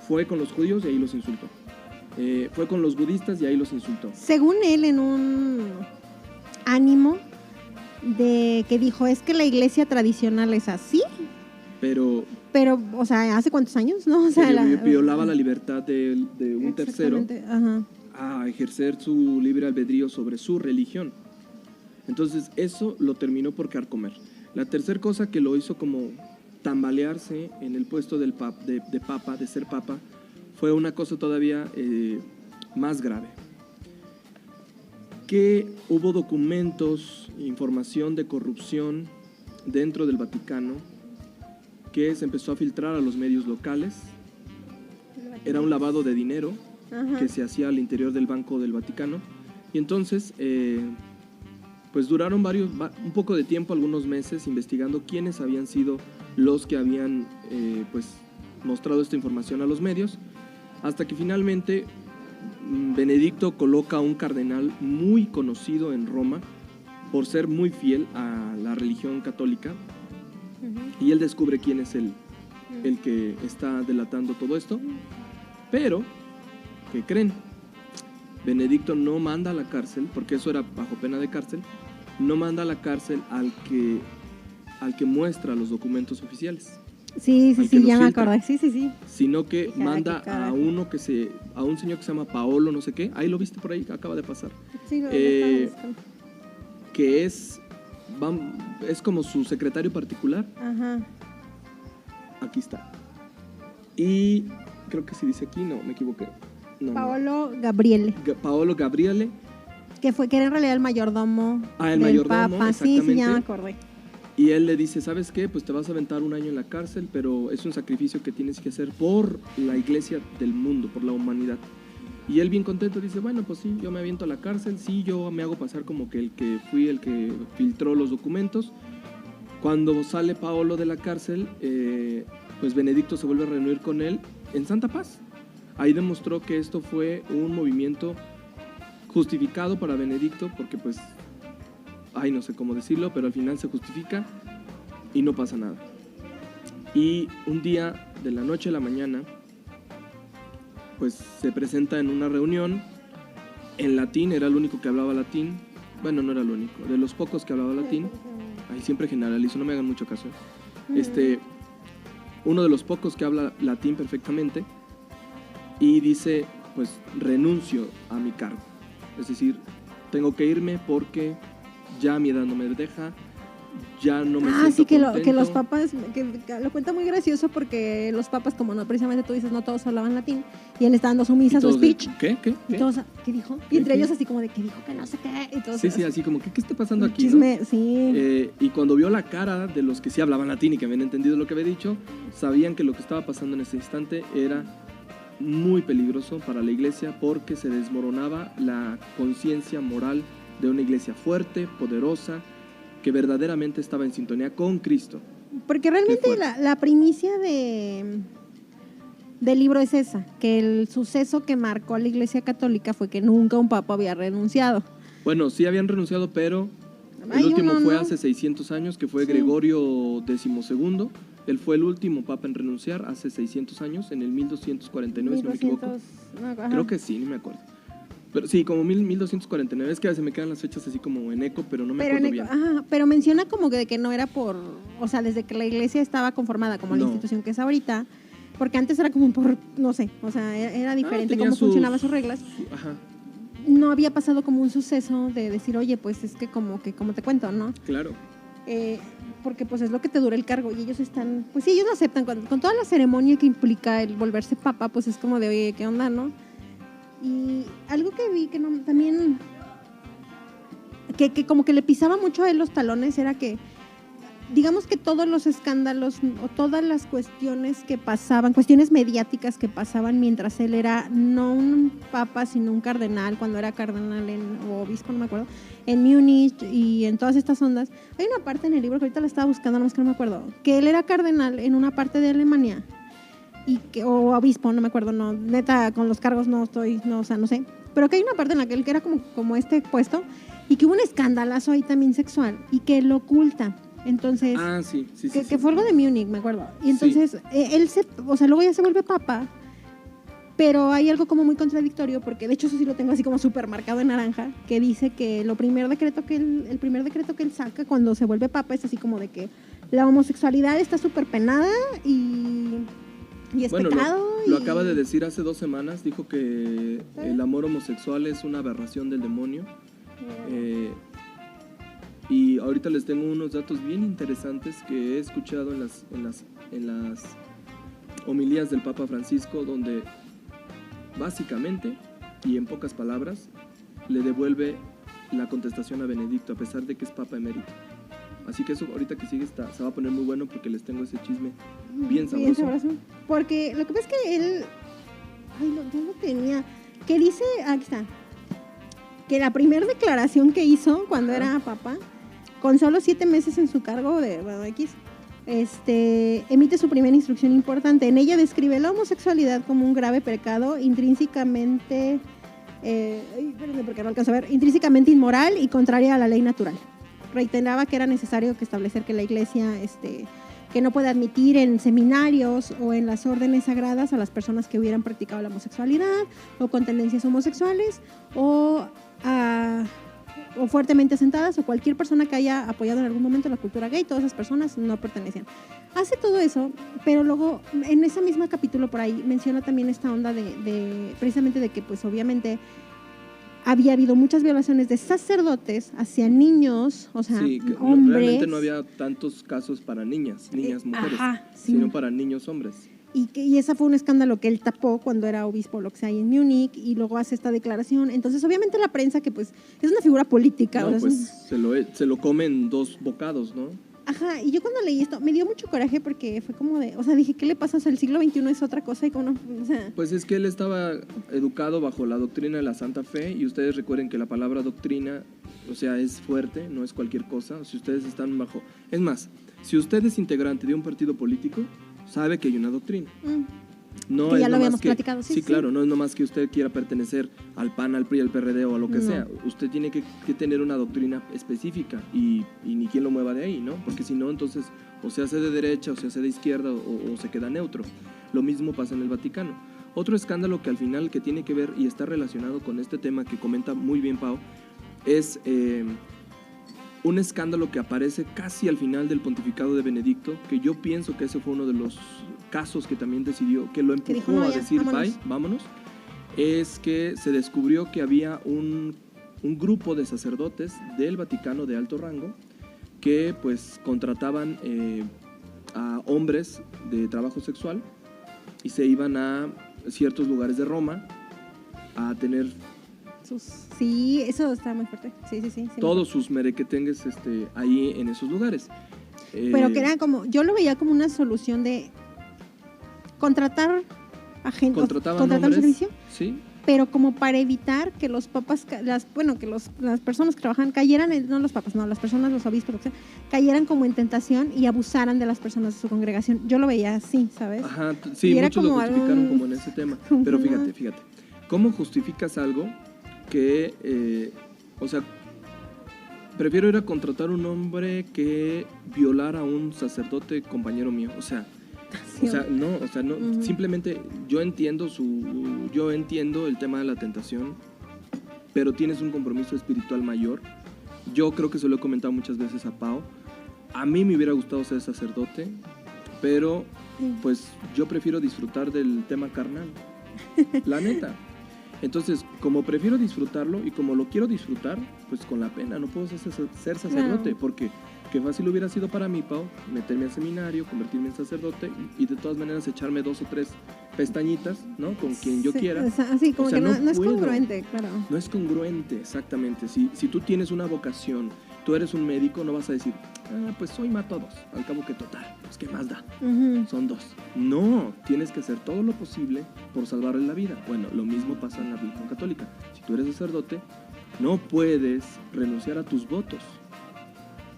Fue con los judíos y ahí los insultó. Fue con los budistas y ahí los insultó. Según él, en un ánimo de que dijo, es que la iglesia tradicional es así. Pero, o sea, ¿hace cuántos años? ¿No? O sea, violaba la libertad de un tercero a ejercer su libre albedrío sobre su religión. Entonces, eso lo terminó por carcomer. La tercera cosa que lo hizo como tambalearse en el puesto de ser papa, fue una cosa todavía más grave. Que hubo documentos, información de corrupción dentro del Vaticano que se empezó a filtrar a los medios locales. Era un lavado de dinero que se hacía al interior del Banco del Vaticano. Y entonces, pues duraron un poco de tiempo, algunos meses, investigando quiénes habían sido los que habían pues mostrado esta información a los medios, hasta que finalmente Benedicto coloca a un cardenal muy conocido en Roma por ser muy fiel a la religión católica, y él descubre quién es el que está delatando todo esto. Pero, ¿qué creen? Benedicto no manda a la cárcel, porque eso era bajo pena de cárcel, no manda a la cárcel al que muestra los documentos oficiales. Sí, ya me acordé, sí. Sino que manda a un señor que se llama Paolo, no sé qué, ahí lo viste por ahí, acaba de pasar. Sí, que es como su secretario particular. Aquí está. Y creo que si dice aquí, no, me equivoqué. Paolo Gabriele. Paolo Gabriele. Que era en realidad el mayordomo del mayordomo, Papa. Sí, ya me acordé. Y él le dice, ¿sabes qué? Pues te vas a aventar 1 año en la cárcel, pero es un sacrificio que tienes que hacer por la iglesia del mundo, por la humanidad. Y él bien contento dice, bueno, pues sí, yo me aviento a la cárcel, sí, yo me hago pasar como que fui el que filtró los documentos. Cuando sale Paolo de la cárcel, pues Benedicto se vuelve a reunir con él en Santa Paz. Ahí demostró que esto fue un movimiento justificado para Benedicto, porque pues, no sé cómo decirlo, pero al final se justifica y no pasa nada. Y un día, de la noche a la mañana, pues se presenta en una reunión en latín, era el único que hablaba latín. Bueno, no era el único, de los pocos que hablaba latín. Ay, siempre generalizo, no me hagan mucho caso. Uno de los pocos que habla latín perfectamente y dice, pues renuncio a mi cargo. Es decir, tengo que irme porque ya mi edad no me deja, ya no me siento sí, contento. que los papas, que lo cuenta muy gracioso porque los papas, como no, precisamente tú dices, no todos hablaban latín, y él está dando su misa, su speech. ¿Qué? Y todos, ¿qué dijo? Y entre ellos así como de, ¿qué dijo? Que no sé qué. Y todos, Sí, así como, ¿qué está pasando aquí? Chisme, ¿no? Sí. Y cuando vio la cara de los que sí hablaban latín y que habían entendido lo que había dicho, sabían que lo que estaba pasando en ese instante era muy peligroso para la iglesia porque se desmoronaba la conciencia moral de una iglesia fuerte, poderosa, que verdaderamente estaba en sintonía con Cristo. Porque realmente la primicia del libro es esa, que el suceso que marcó a la Iglesia Católica fue que nunca un papa había renunciado. Bueno, sí habían renunciado, pero el último fue hace 600 años, que fue Gregorio XII. Él fue el último papa en renunciar hace 600 años, en el 1249, si no me equivoco. Creo que sí, no me acuerdo. Pero sí, como 1249, es que a veces me quedan las fechas así como en eco, pero no me acuerdo bien. Pero menciona como que no era por, o sea, desde que la iglesia estaba conformada como la institución que es ahorita, porque antes era como por, no sé, o sea, era diferente cómo funcionaban sus reglas. No había pasado como un suceso de decir, oye, pues es que como te cuento, ¿no? Claro. Porque pues es lo que te dura el cargo y ellos están, pues sí, ellos lo aceptan con toda la ceremonia que implica el volverse papa, pues es como de, oye, ¿qué onda, no? Y algo que vi que no, también que como que le pisaba mucho a él los talones era que, digamos que todos los escándalos o todas las cuestiones que pasaban, cuestiones mediáticas que pasaban mientras él era no un papa sino un cardenal, cuando era cardenal o obispo, no me acuerdo, en Múnich y en todas estas ondas. Hay una parte en el libro que ahorita la estaba buscando, no más que no me acuerdo, que él era cardenal en una parte de Alemania o obispo, no me acuerdo, no, neta, con los cargos no estoy, no, o sea, no sé, pero que hay una parte en la que él que era como este puesto y que hubo un escandalazo ahí también sexual y que lo oculta. Entonces, que fue algo de Múnich, me acuerdo. Y entonces, él luego ya se vuelve papa, pero hay algo como muy contradictorio, porque de hecho eso sí lo tengo así como súper marcado en naranja, que dice que el primer decreto que él saca cuando se vuelve papa es así como de que la homosexualidad está súper penada y es pecado. Lo acaba de decir hace 2 semanas, dijo que el amor homosexual es una aberración del demonio. Y ahorita les tengo unos datos bien interesantes que he escuchado en las homilías del Papa Francisco, donde básicamente y en pocas palabras le devuelve la contestación a Benedicto, a pesar de que es Papa emérito. Así que eso ahorita que sigue se va a poner muy bueno porque les tengo ese chisme bien sabroso. Porque lo que pasa es que él, yo lo tenía, que dice, aquí está, que la primera declaración que hizo cuando era papa, con solo 7 meses en su cargo de emite su primera instrucción importante. En ella describe la homosexualidad como un grave pecado intrínsecamente, porque no alcanzo a ver, intrínsecamente inmoral y contraria a la ley natural. Reiteraba que era necesario establecer que la iglesia que no puede admitir en seminarios o en las órdenes sagradas a las personas que hubieran practicado la homosexualidad o con tendencias homosexuales o fuertemente asentadas, o cualquier persona que haya apoyado en algún momento la cultura gay, todas esas personas no pertenecían. Hace todo eso, pero luego en ese mismo capítulo por ahí menciona también esta onda de precisamente de que pues obviamente había habido muchas violaciones de sacerdotes hacia niños, o sea, hombres. Realmente no había tantos casos para niñas mujeres, sino para niños hombres. Y ese fue un escándalo que él tapó cuando era obispo, lo que sea, ahí en Múnich, y luego hace esta declaración. Entonces, obviamente la prensa, que pues es una figura política. No, pues se lo comen 2 bocados, ¿no? Ajá, y yo cuando leí esto me dio mucho coraje porque fue como de, o sea, dije, ¿qué le pasa? O sea, el siglo XXI es otra cosa y como no, o sea. Pues es que él estaba educado bajo la doctrina de la Santa Fe, y ustedes recuerden que la palabra doctrina, o sea, es fuerte, no es cualquier cosa. O si ustedes están bajo, es más, si usted es integrante de un partido político, sabe que hay una doctrina. No que ya es lo habíamos que, platicado. Sí, claro, no es nomás que usted quiera pertenecer al PAN, al PRI, al PRD o a lo que sea. Usted tiene que tener una doctrina específica y ni quien lo mueva de ahí, ¿no? Porque si no, entonces o se hace de derecha o se hace de izquierda o se queda neutro. Lo mismo pasa en el Vaticano. Otro escándalo que al final que tiene que ver y está relacionado con este tema que comenta muy bien Pau, es un escándalo que aparece casi al final del pontificado de Benedicto, que yo pienso que ese fue uno de los casos que también decidió, que lo empujó dijo, no, a ya, decir vámonos. bye, vámonos, es que se descubrió que había un grupo de sacerdotes del Vaticano de alto rango que pues contrataban a hombres de trabajo sexual y se iban a ciertos lugares de Roma a tener Sí, eso está muy fuerte. Sí, todos sus merequetengues ahí en esos lugares. Pero que era como, yo lo veía como una solución de contratar a gente, Contrataban contratar un hombres, servicio, sí, pero como para evitar que los papas, las personas que trabajan cayeran, no los papas, no, las personas, los obispos, lo que sea, cayeran como en tentación y abusaran de las personas de su congregación. Yo lo veía así, ¿sabes? Ajá, sí, Y era muchos lo como justificaron algo- como en ese tema. Pero fíjate, ¿cómo justificas algo que, o sea, prefiero ir a contratar un hombre que violar a un sacerdote compañero mío? O sea, no, Ujú. simplemente yo entiendo el tema de la tentación, pero tienes un compromiso espiritual mayor. Yo creo que se lo he comentado muchas veces a Pau. A mí me hubiera gustado ser sacerdote, pero Sí. pues yo prefiero disfrutar del tema carnal, la neta. Entonces, como prefiero disfrutarlo y como lo quiero disfrutar, pues con la pena no puedo ser sacerdote, Claro. porque qué fácil hubiera sido para mí, Pau, meterme al seminario, convertirme en sacerdote y de todas maneras echarme 2 o 3 pestañitas, ¿no? Con quien yo Sí, quiera. o sea, así como O sea, que no es puedo. congruente, claro. No es congruente, exactamente. Si tú tienes una vocación, tú eres un médico, no vas a decir, pues hoy mato a 2, al cabo que total, pues qué más da, Ujú. son 2. No, tienes que hacer todo lo posible por salvarle la vida. Bueno, lo mismo pasa en la religión católica. Si tú eres sacerdote, no puedes renunciar a tus votos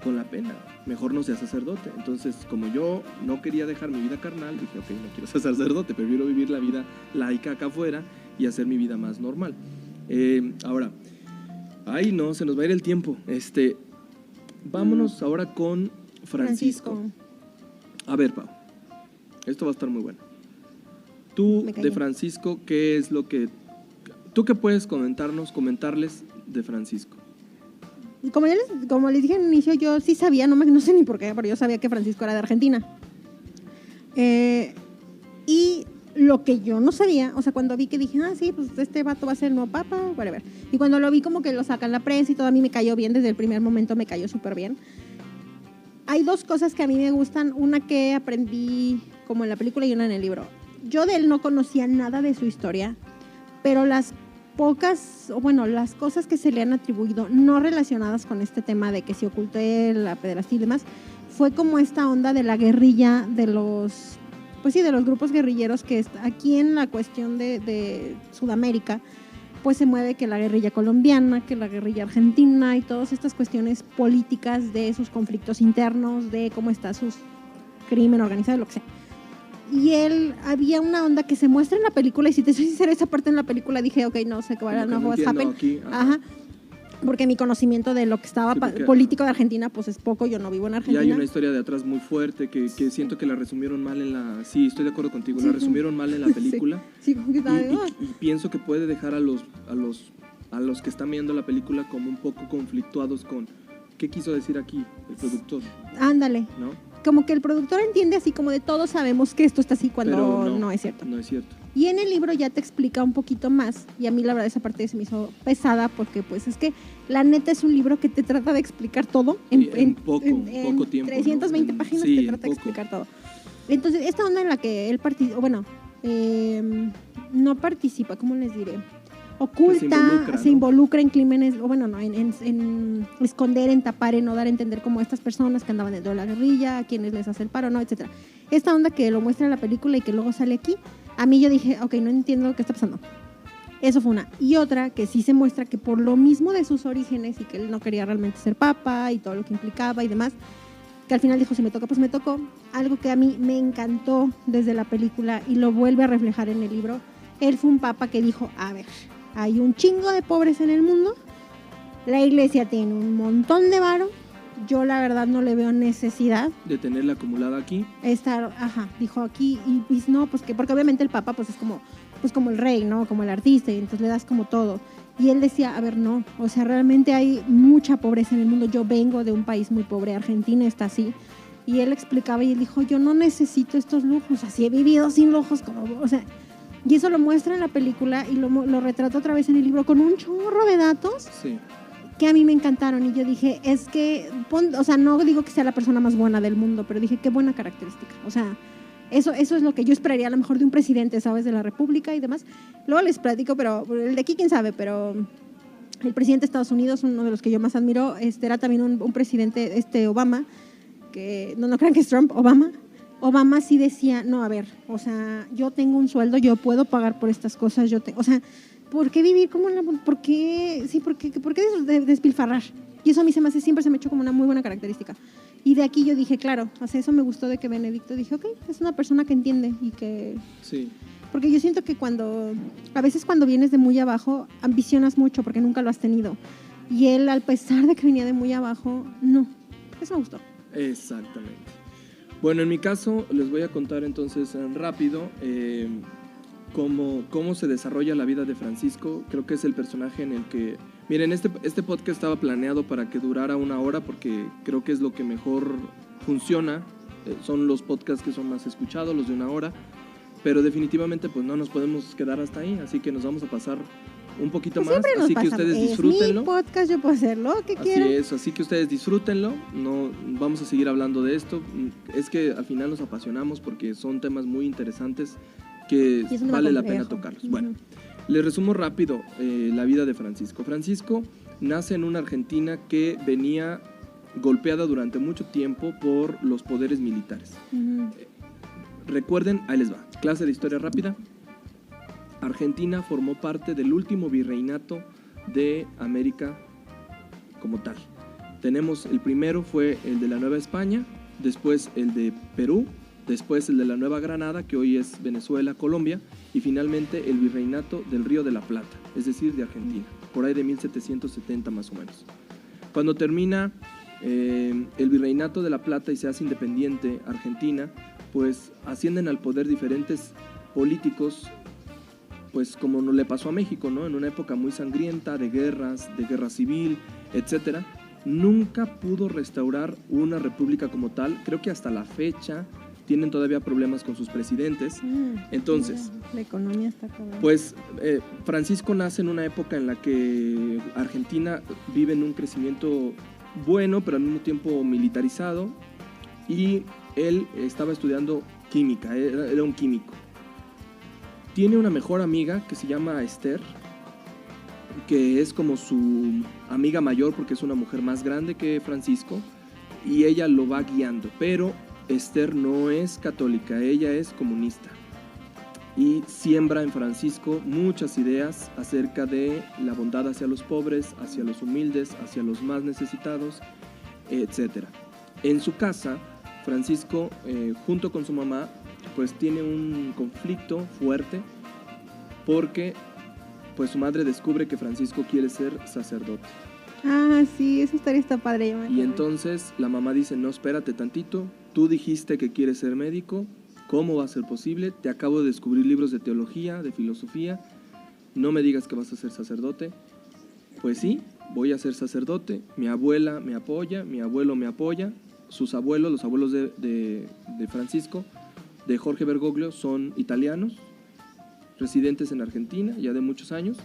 con la pena. Mejor no seas sacerdote. Entonces, como yo no quería dejar mi vida carnal, dije, ok, no quiero ser sacerdote, prefiero vivir la vida laica acá afuera y hacer mi vida más normal. Ahora, ay no, se nos va a ir el tiempo. Vámonos ahora con Francisco. A ver, Pau, esto va a estar muy bueno. Tú, Me callé. de Francisco, ¿qué es lo que... ¿Tú qué puedes comentarles de Francisco? Como les dije al inicio, yo sí sabía, no sé ni por qué, pero yo sabía que Francisco era de Argentina. Y lo que yo no sabía, o sea, cuando vi que dije, sí, pues este vato va a ser el nuevo papa, whatever. Y cuando lo vi como que lo sacan la prensa y todo, a mí me cayó bien, desde el primer momento me cayó súper bien. Hay 2 cosas que a mí me gustan, una que aprendí como en la película y una en el libro. Yo de él no conocía nada de su historia, pero las cosas que se le han atribuido no relacionadas con este tema de que se ocultó la pederastía y demás, fue como esta onda de la guerrilla de los grupos guerrilleros que aquí en la cuestión de Sudamérica, pues se mueve que la guerrilla colombiana, que la guerrilla argentina y todas estas cuestiones políticas de sus conflictos internos, de cómo está su crimen organizado, lo que sea. Y él, había una onda que se muestra en la película, y si te soy sincera, esa parte en la película dije, ok, no sé qué va a Como que no no entiendo happen. aquí, Ajá. Porque mi conocimiento de lo que estaba Sí, porque- político de Argentina, pues es poco, yo no vivo en Y Argentina. hay una historia de atrás muy fuerte que siento que la resumieron mal en la... Sí, estoy de acuerdo contigo, la resumieron mal en la película. Sí, como que estaba de, Y pienso que puede dejar a los que están viendo la película como un poco conflictuados con qué quiso decir aquí el productor, ándale. ¿no? Como que el productor entiende así como de todos sabemos que esto está así cuando Pero no es cierto. No es cierto. Y en el libro ya te explica un poquito más, y a mí la verdad esa parte se me hizo pesada porque pues es que la neta es un libro que te trata de explicar todo En poco tiempo, 320 ¿no? páginas Sí, te en trata de poco. explicar todo. Entonces, esta onda en la que él no participa, ¿cómo les diré? Oculta, se involucra en crímenes, o bueno, no, en esconder, en tapar, en no dar a entender como estas personas que andaban dentro de la guerrilla, a quienes les hace el paro, no, etcétera. Esta onda que lo muestra en la película y que luego sale aquí, a mí yo dije, ok, no entiendo qué está pasando. Eso fue una. Y otra que sí se muestra que por lo mismo de sus orígenes y que él no quería realmente ser papa y todo lo que implicaba y demás, que al final dijo, si me toca, pues me tocó. Algo que a mí me encantó desde la película y lo vuelve a reflejar en el libro, él fue un papa que dijo, a ver, hay un chingo de pobres en el mundo, la iglesia tiene un montón de varo, yo la verdad no le veo necesidad de tenerla acumulada aquí. Dijo aquí, y no, pues que, porque obviamente el Papa pues es como el rey, ¿no? Como el artista, y entonces le das como todo. Y él decía, a ver, no, o sea, realmente hay mucha pobreza en el mundo. Yo vengo de un país muy pobre, Argentina está así. Y él explicaba y él dijo, yo no necesito estos lujos, así he vivido sin lujos, o sea, y eso lo muestra en la película y lo retrata otra vez en el libro con un chorro de datos. Sí. Que a mí me encantaron, y yo dije, es que, o sea, no digo que sea la persona más buena del mundo, pero dije, qué buena característica, o sea, eso es lo que yo esperaría a lo mejor de un presidente, ¿sabes? De la República y demás. Luego les platico, pero el de aquí quién sabe, pero el presidente de Estados Unidos, uno de los que yo más admiro, era también un presidente, Obama, que no crean que es Trump, Obama sí decía, no, a ver, o sea, yo tengo un sueldo, yo puedo pagar por estas cosas, o sea, ¿por qué vivir como ¿por qué despilfarrar? Y eso a mí siempre se me echó como una muy buena característica. Y de aquí yo dije, claro, o sea, eso me gustó de que Benedicto, dije, ok, es una persona que entiende y que... Sí. Porque yo siento que a veces cuando vienes de muy abajo, ambicionas mucho porque nunca lo has tenido. Y él, al pesar de que venía de muy abajo, no, eso me gustó. Exactamente. Bueno, en mi caso les voy a contar entonces rápido cómo se desarrolla la vida de Francisco. Creo que es el personaje en el que... Miren, este podcast estaba planeado para que durara 1 hora porque creo que es lo que mejor funciona. Son los podcasts que son más escuchados, los de 1 hora. Pero definitivamente pues no nos podemos quedar hasta ahí, así que nos vamos a pasar un poquito más, así que ustedes disfrútenlo. Es mi podcast, yo puedo hacer lo que quiera. Así es, así que ustedes disfrútenlo. No vamos a seguir hablando de esto. Es que al final nos apasionamos porque son temas muy interesantes que vale la pena tocarlos. Bueno, les resumo rápido la vida de Francisco. Francisco nace en una Argentina que venía golpeada durante mucho tiempo por los poderes militares. Recuerden, ahí les va, clase de historia rápida. Argentina formó parte del último virreinato de América como tal. Tenemos el primero fue el de la Nueva España, después el de Perú, después el de la Nueva Granada, que hoy es Venezuela, Colombia, y finalmente el virreinato del Río de la Plata, es decir, de Argentina, por ahí de 1770 más o menos. Cuando termina el virreinato de la Plata y se hace independiente Argentina, pues ascienden al poder diferentes políticos, pues como no le pasó a México, ¿no? En una época muy sangrienta de guerra civil, etcétera. Nunca pudo restaurar una república como tal. Creo que hasta la fecha tienen todavía problemas con sus presidentes. Entonces, la economía está acabada. Pues Francisco nace en una época en la que Argentina vive en un crecimiento bueno, pero al mismo tiempo militarizado, y él estaba estudiando química, era un químico. Tiene una mejor amiga que se llama Esther, que es como su amiga mayor porque es una mujer más grande que Francisco, y ella lo va guiando, pero Esther no es católica, ella es comunista, y siembra en Francisco muchas ideas acerca de la bondad hacia los pobres, hacia los humildes, hacia los más necesitados, etc. En su casa, Francisco, junto con su mamá, pues tiene un conflicto fuerte porque pues su madre descubre que Francisco quiere ser sacerdote. Ah, sí, esa historia está padre. Y entonces la mamá dice, no, espérate tantito, tú dijiste que quieres ser médico, ¿cómo va a ser posible? Te acabo de descubrir libros de teología, de filosofía, no me digas que vas a ser sacerdote. Pues sí, voy a ser sacerdote, mi abuela me apoya, mi abuelo me apoya, sus abuelos, los abuelos de Francisco, de Jorge Bergoglio, son italianos, residentes en Argentina ya de muchos años.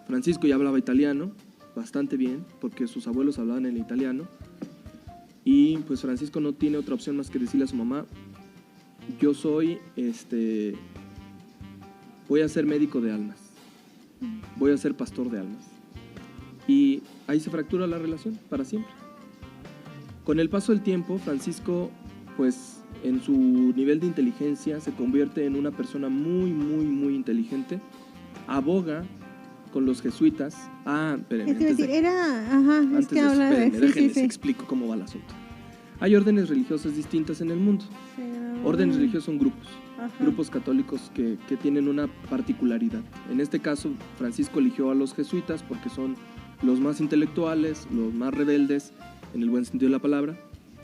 Francisco ya hablaba italiano bastante bien porque sus abuelos hablaban en italiano, y pues Francisco no tiene otra opción más que decirle a su mamá, yo soy voy a ser médico de almas, voy a ser pastor de almas. Y ahí se fractura la relación para siempre. Con el paso del tiempo, Francisco, pues en su nivel de inteligencia se convierte en una persona muy, muy, muy inteligente. Aboga con los jesuitas. Espérenme. Déjenles explico cómo va el asunto. Hay órdenes religiosas distintas en el mundo. Órdenes religiosas son grupos católicos que tienen una particularidad. En este caso, Francisco eligió a los jesuitas porque son los más intelectuales, los más rebeldes, en el buen sentido de la palabra,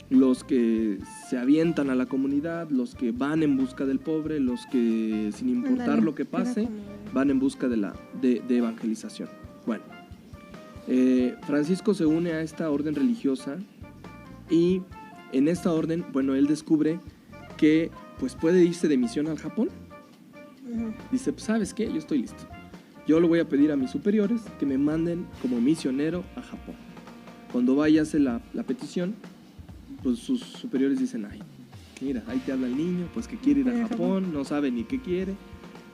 los que se avientan a la comunidad, los que van en busca del pobre, los que sin importar Ándale, lo que pase, era como- van en busca de evangelización. Bueno, Francisco se une a esta orden religiosa y en esta orden, bueno, él descubre que pues puede irse de misión al Japón. Ujú. Dice, pues, ¿sabes qué? Yo estoy listo. Yo le voy a pedir a mis superiores que me manden como misionero a Japón. Cuando vaya a hacer la petición, pues sus superiores dicen, ay, mira, ahí te habla el niño, pues que quiere ir a Japón, no sabe ni qué quiere,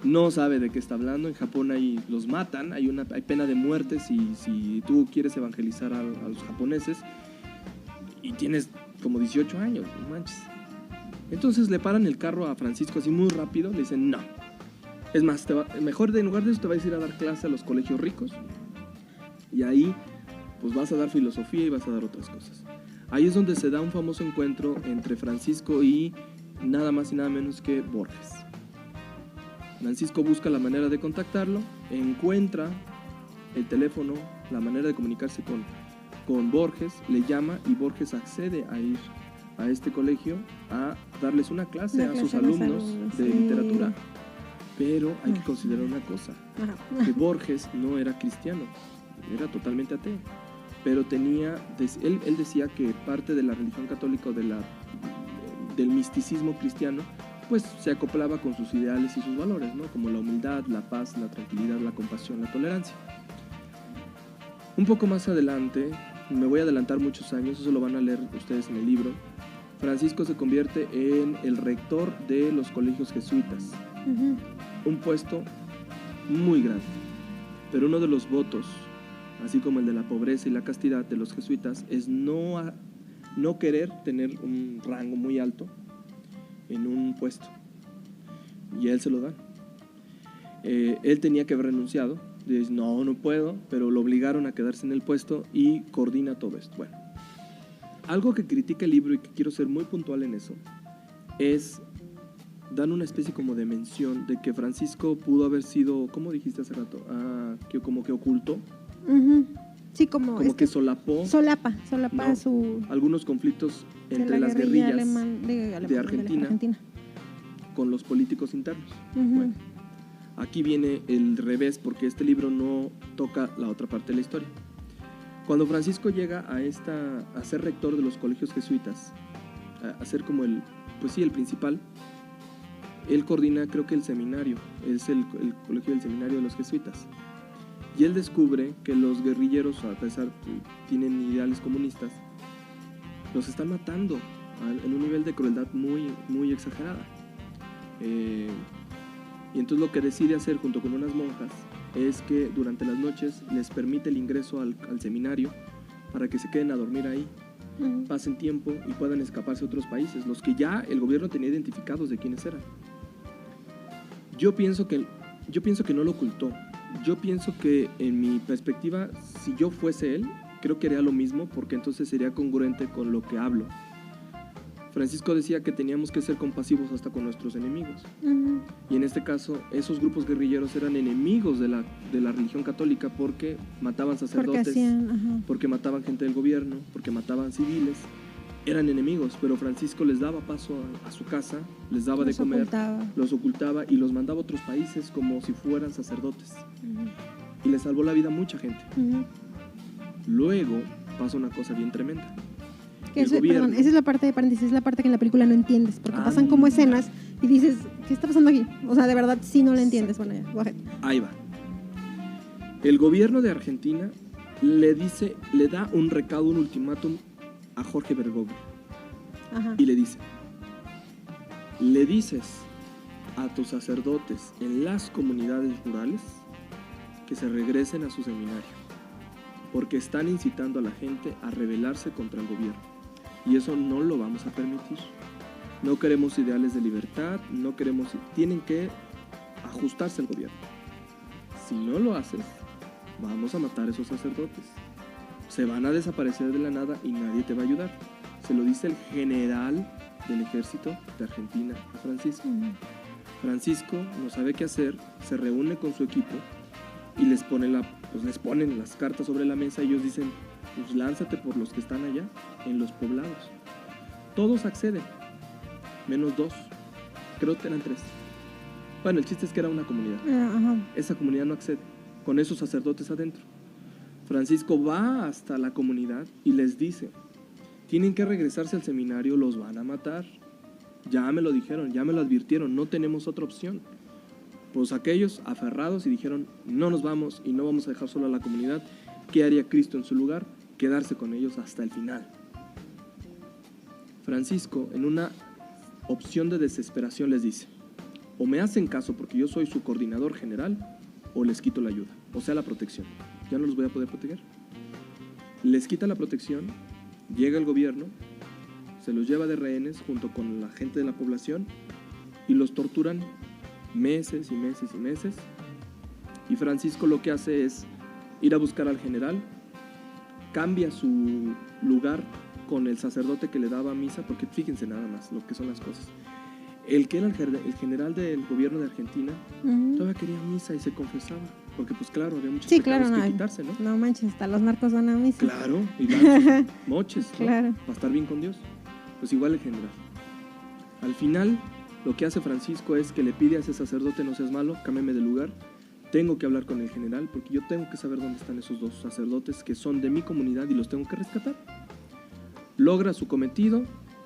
no sabe de qué está hablando. En Japón los matan, hay pena de muerte si tú quieres evangelizar a los japoneses y tienes como 18 años, no manches. Entonces le paran el carro a Francisco así muy rápido, le dicen, no. Es más, mejor en lugar de eso te vas a ir a dar clase a los colegios ricos y ahí pues vas a dar filosofía y vas a dar otras cosas. Ahí es donde se da un famoso encuentro entre Francisco y nada más y nada menos que Borges. Francisco busca la manera de contactarlo, encuentra el teléfono, la manera de comunicarse con Borges, le llama y Borges accede a ir a este colegio a darles una clase a sus alumnos de literatura. Pero hay que considerar una cosa, que Borges no era cristiano, era totalmente ateo, pero él decía que parte de la religión católica, del misticismo cristiano, pues se acoplaba con sus ideales y sus valores, ¿no? Como la humildad, la paz, la tranquilidad, la compasión, la tolerancia. Un poco más adelante, me voy a adelantar muchos años, eso lo van a leer ustedes en el libro, Francisco se convierte en el rector de los colegios jesuitas. Ujú. Un puesto muy grande, pero uno de los votos, así como el de la pobreza y la castidad de los jesuitas, es no querer tener un rango muy alto en un puesto, y a él se lo dan. Él tenía que haber renunciado, dice, no puedo, pero lo obligaron a quedarse en el puesto y coordina todo esto. Bueno, algo que critica el libro y que quiero ser muy puntual en eso es, dan una especie como de mención de que Francisco pudo haber sido, ¿cómo dijiste hace rato? Que como que ocultó, Ujú. Sí, como que solapó solapa no, su algunos conflictos de entre la las guerrilla guerrillas de Argentina con los políticos internos. Ujú. Bueno, aquí viene el revés, porque este libro no toca la otra parte de la historia. Cuando Francisco llega a ser rector de los colegios jesuitas, a ser como el principal, él coordina, creo que el seminario, es el colegio del seminario de los jesuitas. Y él descubre que los guerrilleros, a pesar que tienen ideales comunistas, los están matando en un nivel de crueldad muy, muy exagerada. Y entonces lo que decide hacer junto con unas monjas es que durante las noches les permite el ingreso al seminario para que se queden a dormir ahí, Ujú. pasen tiempo y puedan escaparse a otros países, los que ya el gobierno tenía identificados de quiénes eran. Yo pienso que no lo ocultó. Yo pienso que en mi perspectiva, si yo fuese él, creo que haría lo mismo, porque entonces sería congruente con lo que hablo. Francisco decía que teníamos que ser compasivos hasta con nuestros enemigos. Ujú. Y en este caso, esos grupos guerrilleros eran enemigos de la religión católica porque mataban Porque sacerdotes, hacían, porque mataban gente del gobierno, porque mataban civiles. Eran enemigos, pero Francisco les daba paso a su casa, les daba de comer, los ocultaba y los mandaba a otros países como si fueran sacerdotes. Ujú. Y le salvó la vida a mucha gente. Ujú. Luego pasa una cosa bien tremenda. Que perdón, esa es la parte de paréntesis, es la parte que en la película no entiendes, porque pasan como escenas y dices, ¿qué está pasando aquí? O sea, de verdad, sí no lo entiendes. Bueno, ya, go ahead. Ahí va. El gobierno de Argentina le da un recado, un ultimátum a Jorge Bergoglio. Ajá. Y le dices a tus sacerdotes en las comunidades rurales que se regresen a su seminario, porque están incitando a la gente a rebelarse contra el gobierno. Y eso no lo vamos a permitir. No queremos ideales de libertad, tienen que ajustarse al gobierno. Si no lo haces, vamos a matar a esos sacerdotes. Se van a desaparecer de la nada y nadie te va a ayudar. Se lo dice el general del ejército de Argentina a Francisco. Francisco no sabe qué hacer, se reúne con su equipo y les ponen las cartas sobre la mesa y ellos dicen, pues lánzate por los que están allá, en los poblados. Todos acceden, menos 2, creo que eran 3. Bueno, el chiste es que era una comunidad. Ajá. Esa comunidad no accede, con esos sacerdotes adentro. Francisco va hasta la comunidad y les dice, tienen que regresarse al seminario, los van a matar. Ya me lo dijeron, ya me lo advirtieron, no tenemos otra opción. Pues aquellos aferrados y dijeron, no nos vamos y no vamos a dejar solo a la comunidad. ¿Qué haría Cristo en su lugar? Quedarse con ellos hasta el final. Francisco, en una opción de desesperación, les dice, o me hacen caso porque yo soy su coordinador general, o les quito la ayuda, o sea, la protección. Ya no los voy a poder proteger. Les quita la protección, llega el gobierno, se los lleva de rehenes junto con la gente de la población y los torturan meses y meses y meses. Y Francisco lo que hace es ir a buscar al general, cambia su lugar con el sacerdote que le daba misa, porque fíjense nada más lo que son las cosas. El que era el general del gobierno de Argentina todavía quería misa y se confesaba, porque pues claro, había muchos pecados que quitarse, ¿no? No manches, hasta los narcos van a misa. Claro, y dan moches, ¿no? Claro. Para estar bien con Dios. Pues igual el general. Al final, lo que hace Francisco es que le pide a ese sacerdote, no seas malo, cámbiame de lugar, tengo que hablar con el general, porque yo tengo que saber dónde están esos 2 sacerdotes que son de mi comunidad y los tengo que rescatar. Logra su cometido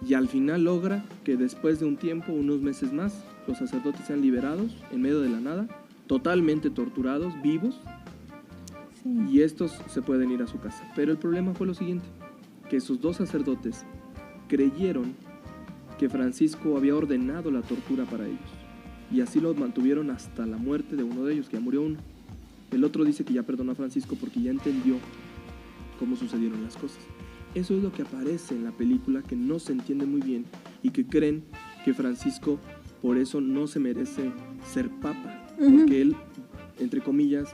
y al final logra que después de un tiempo, unos meses más, los sacerdotes sean liberados en medio de la nada, totalmente torturados, vivos, Sí. y estos se pueden ir a su casa. Pero el problema fue lo siguiente, que esos 2 sacerdotes creyeron que Francisco había ordenado la tortura para ellos, y así los mantuvieron hasta la muerte de uno de ellos, que ya murió uno. El otro dice que ya perdonó a Francisco porque ya entendió cómo sucedieron las cosas. Eso es lo que aparece en la película, que no se entiende muy bien y que creen que Francisco por eso no se merece ser papa, porque él, entre comillas,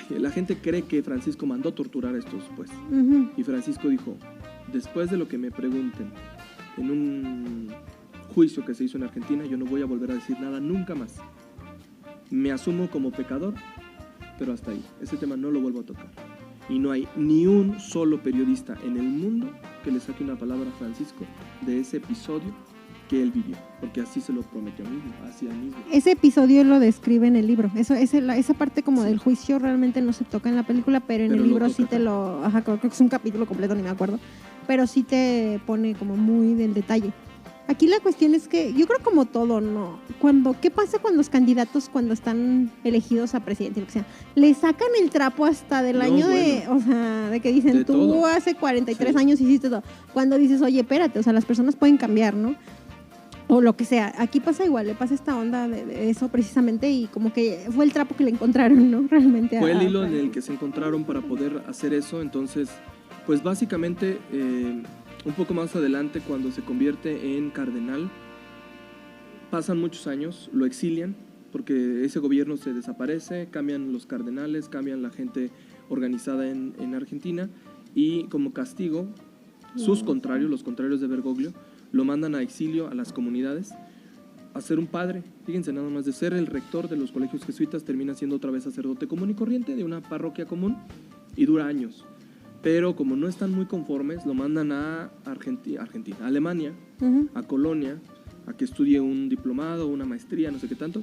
la gente cree que Francisco mandó torturar a estos, pues. Y Francisco dijo, después de lo que me pregunten en un juicio que se hizo en Argentina, yo no voy a volver a decir nada nunca más. Me asumo como pecador, pero hasta ahí. Ese tema no lo vuelvo a tocar. Y no hay ni un solo periodista en el mundo que le saque una palabra a Francisco de ese episodio que él vivió, porque así se lo prometió a mí mismo, así a mí mismo. Ese episodio lo describe en el libro. Esa parte como del juicio realmente no se toca en la película, pero en el libro sí te lo... Ajá, creo que es un capítulo completo, ni me acuerdo. Pero sí te pone como muy del detalle. Aquí la cuestión es que yo creo como todo, ¿no? ¿Qué pasa con los candidatos cuando están elegidos a presidente? Lo que sea, le sacan el trapo hasta del año de, o sea, de que dicen, tú todo. Hace 43 años hiciste todo. Cuando dices, oye, espérate, o sea, las personas pueden cambiar, ¿no? O lo que sea. Aquí pasa igual, le pasa esta onda de eso precisamente y como que fue el trapo que le encontraron, ¿no? Realmente. Fue el hilo en el que se encontraron para poder hacer eso. Entonces, pues básicamente... un poco más adelante, cuando se convierte en cardenal, pasan muchos años, lo exilian, porque ese gobierno se desaparece, cambian los cardenales, cambian la gente organizada en Argentina, y como castigo, sus contrarios, los contrarios de Bergoglio, lo mandan a exilio a las comunidades, a ser un padre. Fíjense, nada más de ser el rector de los colegios jesuitas, termina siendo otra vez sacerdote común y corriente de una parroquia común, y dura años. Pero como no están muy conformes, lo mandan a Argentina, a Alemania, a Colonia, a que estudie un diplomado, una maestría, no sé qué tanto.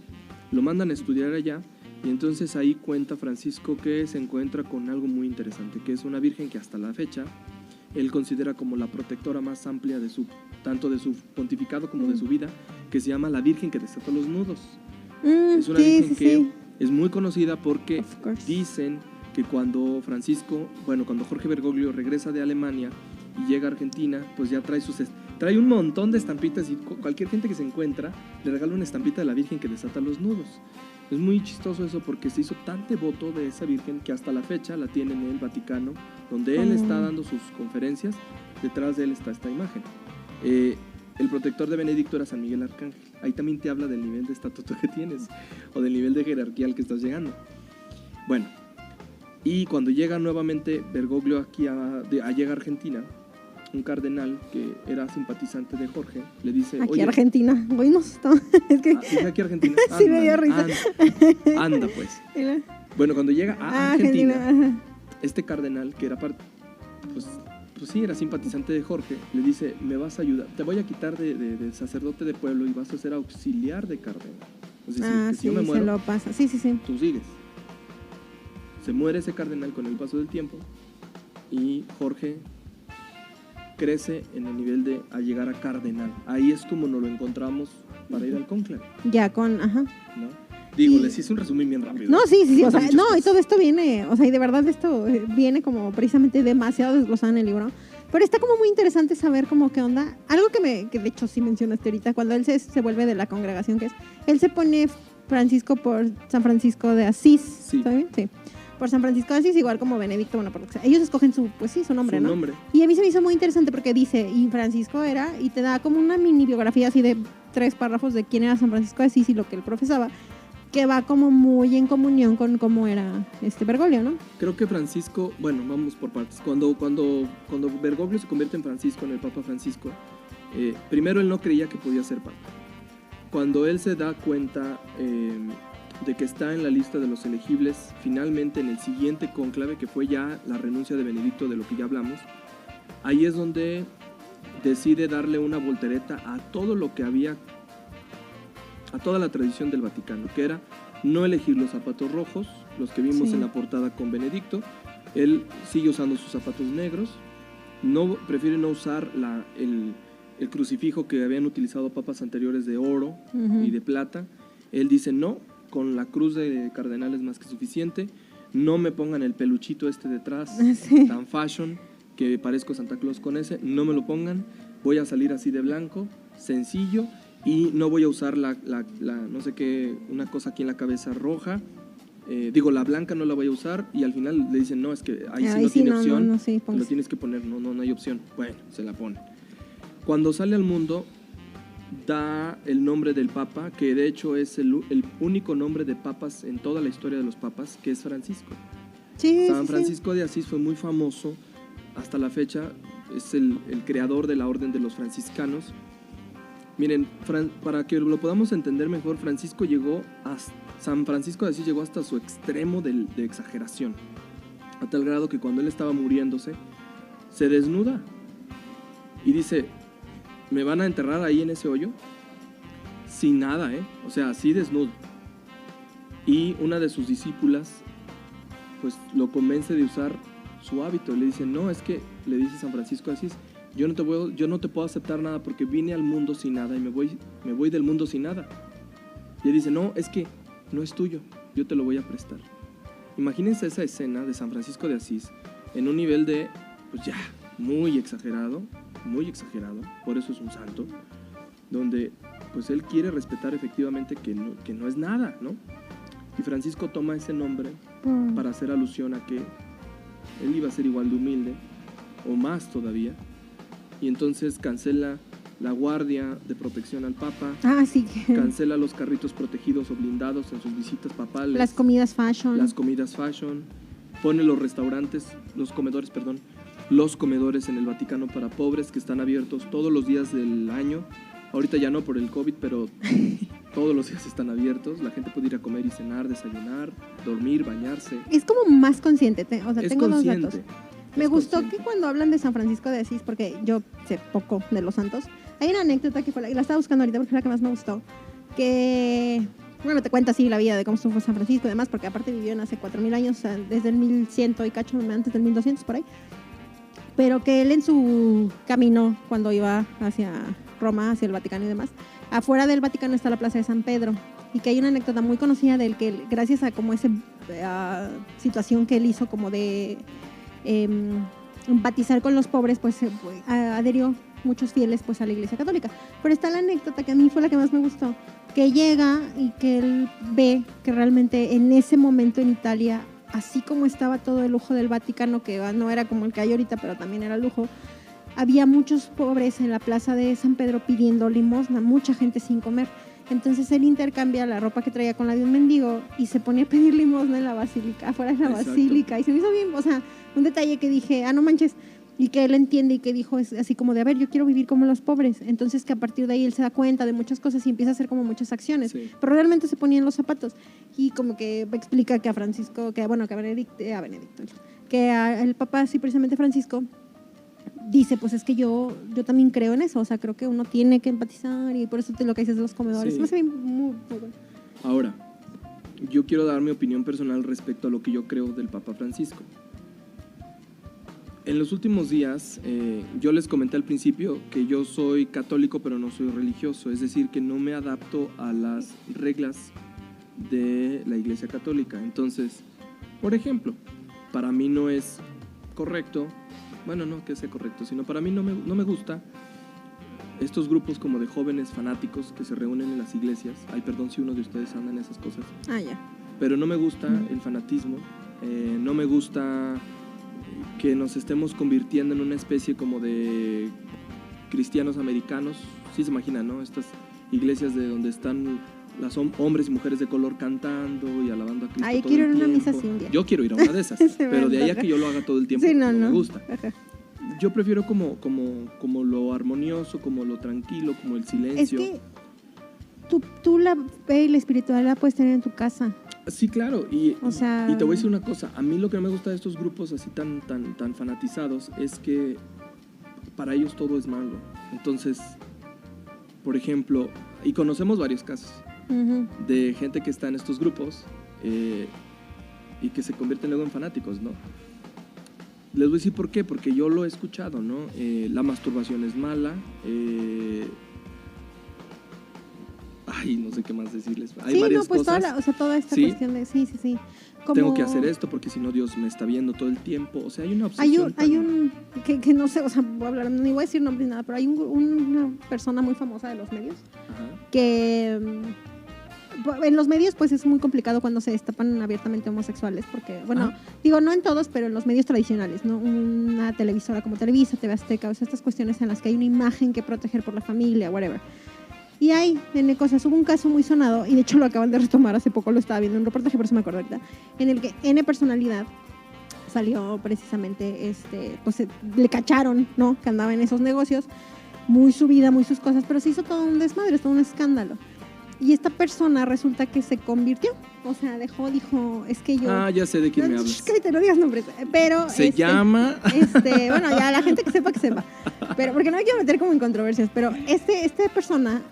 Lo mandan a estudiar allá y entonces ahí cuenta Francisco que se encuentra con algo muy interesante, que es una virgen que hasta la fecha él considera como la protectora más amplia de tanto de su pontificado como de su vida, que se llama la Virgen que desató los nudos. Es una virgen que es muy conocida porque dicen que cuando cuando Jorge Bergoglio regresa de Alemania y llega a Argentina, pues ya trae un montón de estampitas y cualquier gente que se encuentra le regala una estampita de la Virgen que desata los nudos. Es muy chistoso eso porque se hizo tan devoto de esa Virgen que hasta la fecha la tiene en el Vaticano, donde él está dando sus conferencias, detrás de él está esta imagen. El protector de Benedicto era San Miguel Arcángel. Ahí también te habla del nivel de estatuto que tienes o del nivel de jerarquía al que estás llegando. Bueno, y cuando llega nuevamente Bergoglio aquí llega a Argentina, un cardenal que era simpatizante de Jorge le dice, aquí oye, Argentina, hoy no está, es que aquí Argentina, sí me dio risa. Anda pues. Bueno, cuando llega a Argentina, este cardenal, que era pues sí, era simpatizante de Jorge, le dice, me vas a ayudar, te voy a quitar de sacerdote de pueblo y vas a ser auxiliar de cardenal. Es decir, que si yo me muero, se lo pasa. Sí. tú sigues. Se muere ese cardenal con el paso del tiempo y Jorge crece en el nivel de a llegar a cardenal. Ahí es como nos lo encontramos para ir al cónclave. Ya con, ajá. ¿No? Digo, les hice un resumen bien rápido. No, sí, o sea, no, y todo esto viene, o sea, y de verdad esto viene como precisamente demasiado desglosado en el libro, pero está como muy interesante saber como qué onda, algo que de hecho sí mencionaste ahorita, cuando él se vuelve de la congregación, que es, él se pone Francisco por San Francisco de Asís, sí. ¿está bien? Sí, por San Francisco de Asís, igual como Benedicto, bueno, por lo que sea. Ellos escogen su nombre, ¿no? Nombre. Y a mí se me hizo muy interesante porque dice, y Francisco era, y te da como una mini biografía así de 3 párrafos de quién era San Francisco de Asís y lo que él profesaba, que va como muy en comunión con cómo era Bergoglio, ¿no? Creo que Francisco, bueno, vamos por partes. Cuando Bergoglio se convierte en Francisco, en el Papa Francisco, primero él no creía que podía ser Papa. Cuando él se da cuenta de que está en la lista de los elegibles, finalmente en el siguiente cónclave, que fue ya la renuncia de Benedicto, de lo que ya hablamos, ahí es donde decide darle una voltereta a todo lo que había, a toda la tradición del Vaticano, que era no elegir los zapatos rojos, los que vimos en la portada con Benedicto. Él sigue usando sus zapatos negros, prefiere no usar el crucifijo que habían utilizado papas anteriores de oro y de plata. Él dice, no, con la cruz de cardenal es más que suficiente, no me pongan el peluchito detrás, tan fashion, que parezco Santa Claus con ese, no me lo pongan, voy a salir así de blanco, sencillo, y no voy a usar la no sé qué, una cosa aquí en la cabeza roja, la blanca no la voy a usar, y al final le dicen, no, es que ahí sí no tiene opción, sí, lo tienes que poner, no hay opción. Bueno, se la pone. Cuando sale al mundo, da el nombre del Papa, que de hecho es el único nombre de papas en toda la historia de los papas, que es Francisco. San Francisco de Asís fue muy famoso, hasta la fecha, es el creador de la orden de los franciscanos. Miren, para que lo podamos entender mejor, San Francisco de Asís llegó hasta su extremo de exageración, a tal grado que cuando él estaba muriéndose, se desnuda y dice, ¿me van a enterrar ahí en ese hoyo? Sin nada, o sea, así desnudo. Y una de sus discípulas, pues lo convence de usar su hábito, le dice, no, es que, le dice San Francisco de Asís, yo no te puedo aceptar nada porque vine al mundo sin nada y me voy del mundo sin nada. Y él dice, no, es que no es tuyo, yo te lo voy a prestar. Imagínense esa escena de San Francisco de Asís en un nivel de, pues ya, muy exagerado, por eso es un santo, donde pues él quiere respetar efectivamente que no es nada, ¿no? Y Francisco toma ese nombre para hacer alusión a que él iba a ser igual de humilde, o más todavía, y entonces cancela la guardia de protección al Papa, cancela los carritos protegidos o blindados en sus visitas papales, las comidas fashion, pone los comedores en el Vaticano para pobres que están abiertos todos los días del año. Ahorita ya no por el COVID, pero todos los días están abiertos. La gente puede ir a comer y cenar, desayunar, dormir, bañarse. Es como más consciente, tengo consciente. dos datos. Me gustó que cuando hablan de San Francisco de Asís, porque yo sé poco de los santos, hay una anécdota que la estaba buscando ahorita porque es la que más me gustó, que, bueno, te cuenta así la vida de cómo fue San Francisco y demás, porque aparte vivió en hace 4,000 años, o sea, desde el 1100 y cacho, antes del 1200 por ahí, pero que él en su camino, cuando iba hacia Roma, hacia el Vaticano y demás, afuera del Vaticano está la Plaza de San Pedro, y que hay una anécdota muy conocida de él, que gracias a como esa situación que él hizo como de empatizar con los pobres, pues adherió muchos fieles pues a la Iglesia Católica. Pero está la anécdota que a mí fue la que más me gustó, que llega y que él ve que realmente en ese momento en Italia, así como estaba todo el lujo del Vaticano, que no era como el que hay ahorita, pero también era lujo, había muchos pobres en la plaza de San Pedro pidiendo limosna, mucha gente sin comer. Entonces él intercambia la ropa que traía con la de un mendigo y se ponía a pedir limosna en la basílica, afuera de la basílica, y se me hizo bien, o sea, un detalle que dije, no manches, y que él entiende y que dijo es así como de, a ver, yo quiero vivir como los pobres. Entonces que a partir de ahí él se da cuenta de muchas cosas y empieza a hacer como muchas acciones, pero realmente se ponía en los zapatos y como que explica que a Francisco, que a Benedicto, que el Papa, sí, precisamente Francisco, dice, pues es que yo también creo en eso, o sea, creo que uno tiene que empatizar y por eso lo que dices de los comedores. Sí. Me hace muy bueno. Ahora, yo quiero dar mi opinión personal respecto a lo que yo creo del Papa Francisco. En los últimos días, yo les comenté al principio que yo soy católico pero no soy religioso, es decir, que no me adapto a las reglas de la Iglesia Católica. Entonces, por ejemplo, para mí no es correcto, bueno, no que sea correcto, sino para mí no me gusta estos grupos como de jóvenes fanáticos que se reúnen en las iglesias. Ay, perdón si uno de ustedes anda en esas cosas. Ah, ya. Pero no me gusta el fanatismo, no me gusta que nos estemos convirtiendo en una especie como de cristianos americanos. Sí se imaginan, ¿no? Estas iglesias de donde están las hombres y mujeres de color cantando y alabando a Cristo. Ay, todo quiero el ir a una tiempo. misa así un día. Yo quiero ir a una de esas, pero de ahí a que yo lo haga todo el tiempo, sí, no me gusta. Ajá. Yo prefiero como lo armonioso, como lo tranquilo, como el silencio. Es que tú la fe y la espiritualidad la puedes tener en tu casa. Sí, claro, y te voy a decir una cosa, a mí lo que me gusta de estos grupos así tan fanatizados es que para ellos todo es malo. Entonces, por ejemplo, y conocemos varios casos de gente que está en estos grupos y que se convierten luego en fanáticos, ¿no? Les voy a decir por qué, porque yo lo he escuchado, ¿no? La masturbación es mala, no sé qué más decirles. Hay sí, varias no, pues cosas. toda esta ¿Sí? cuestión de sí. Como Tengo que hacer esto porque si no Dios me está viendo todo el tiempo. O sea, hay una obsesión. Hay un que no sé, o sea, voy a hablar, ni voy a decir nombres ni nada, pero hay una persona muy famosa de los medios. Ajá. Que en los medios pues es muy complicado cuando se destapan abiertamente homosexuales, porque, bueno, digo, no en todos, pero en los medios tradicionales, ¿no? Una televisora como Televisa, TV Azteca, o sea, estas cuestiones en las que hay una imagen que proteger por la familia, whatever. Y hay N cosas. Hubo un caso muy sonado, y de hecho lo acaban de retomar hace poco, lo estaba viendo en un reportaje, por eso me acuerdo ahorita, en el que N personalidad salió precisamente, pues le cacharon, ¿no? Que andaba en esos negocios, muy su vida, muy sus cosas, pero se hizo todo un desmadre, todo un escándalo. Y esta persona resulta que se convirtió, o sea, dijo, es que yo... ya sé de quién me hablas. Cállate, no digas nombres, pero... Se llama... bueno, ya la gente que sepa, pero porque no me quiero meter como en controversias, pero esta persona,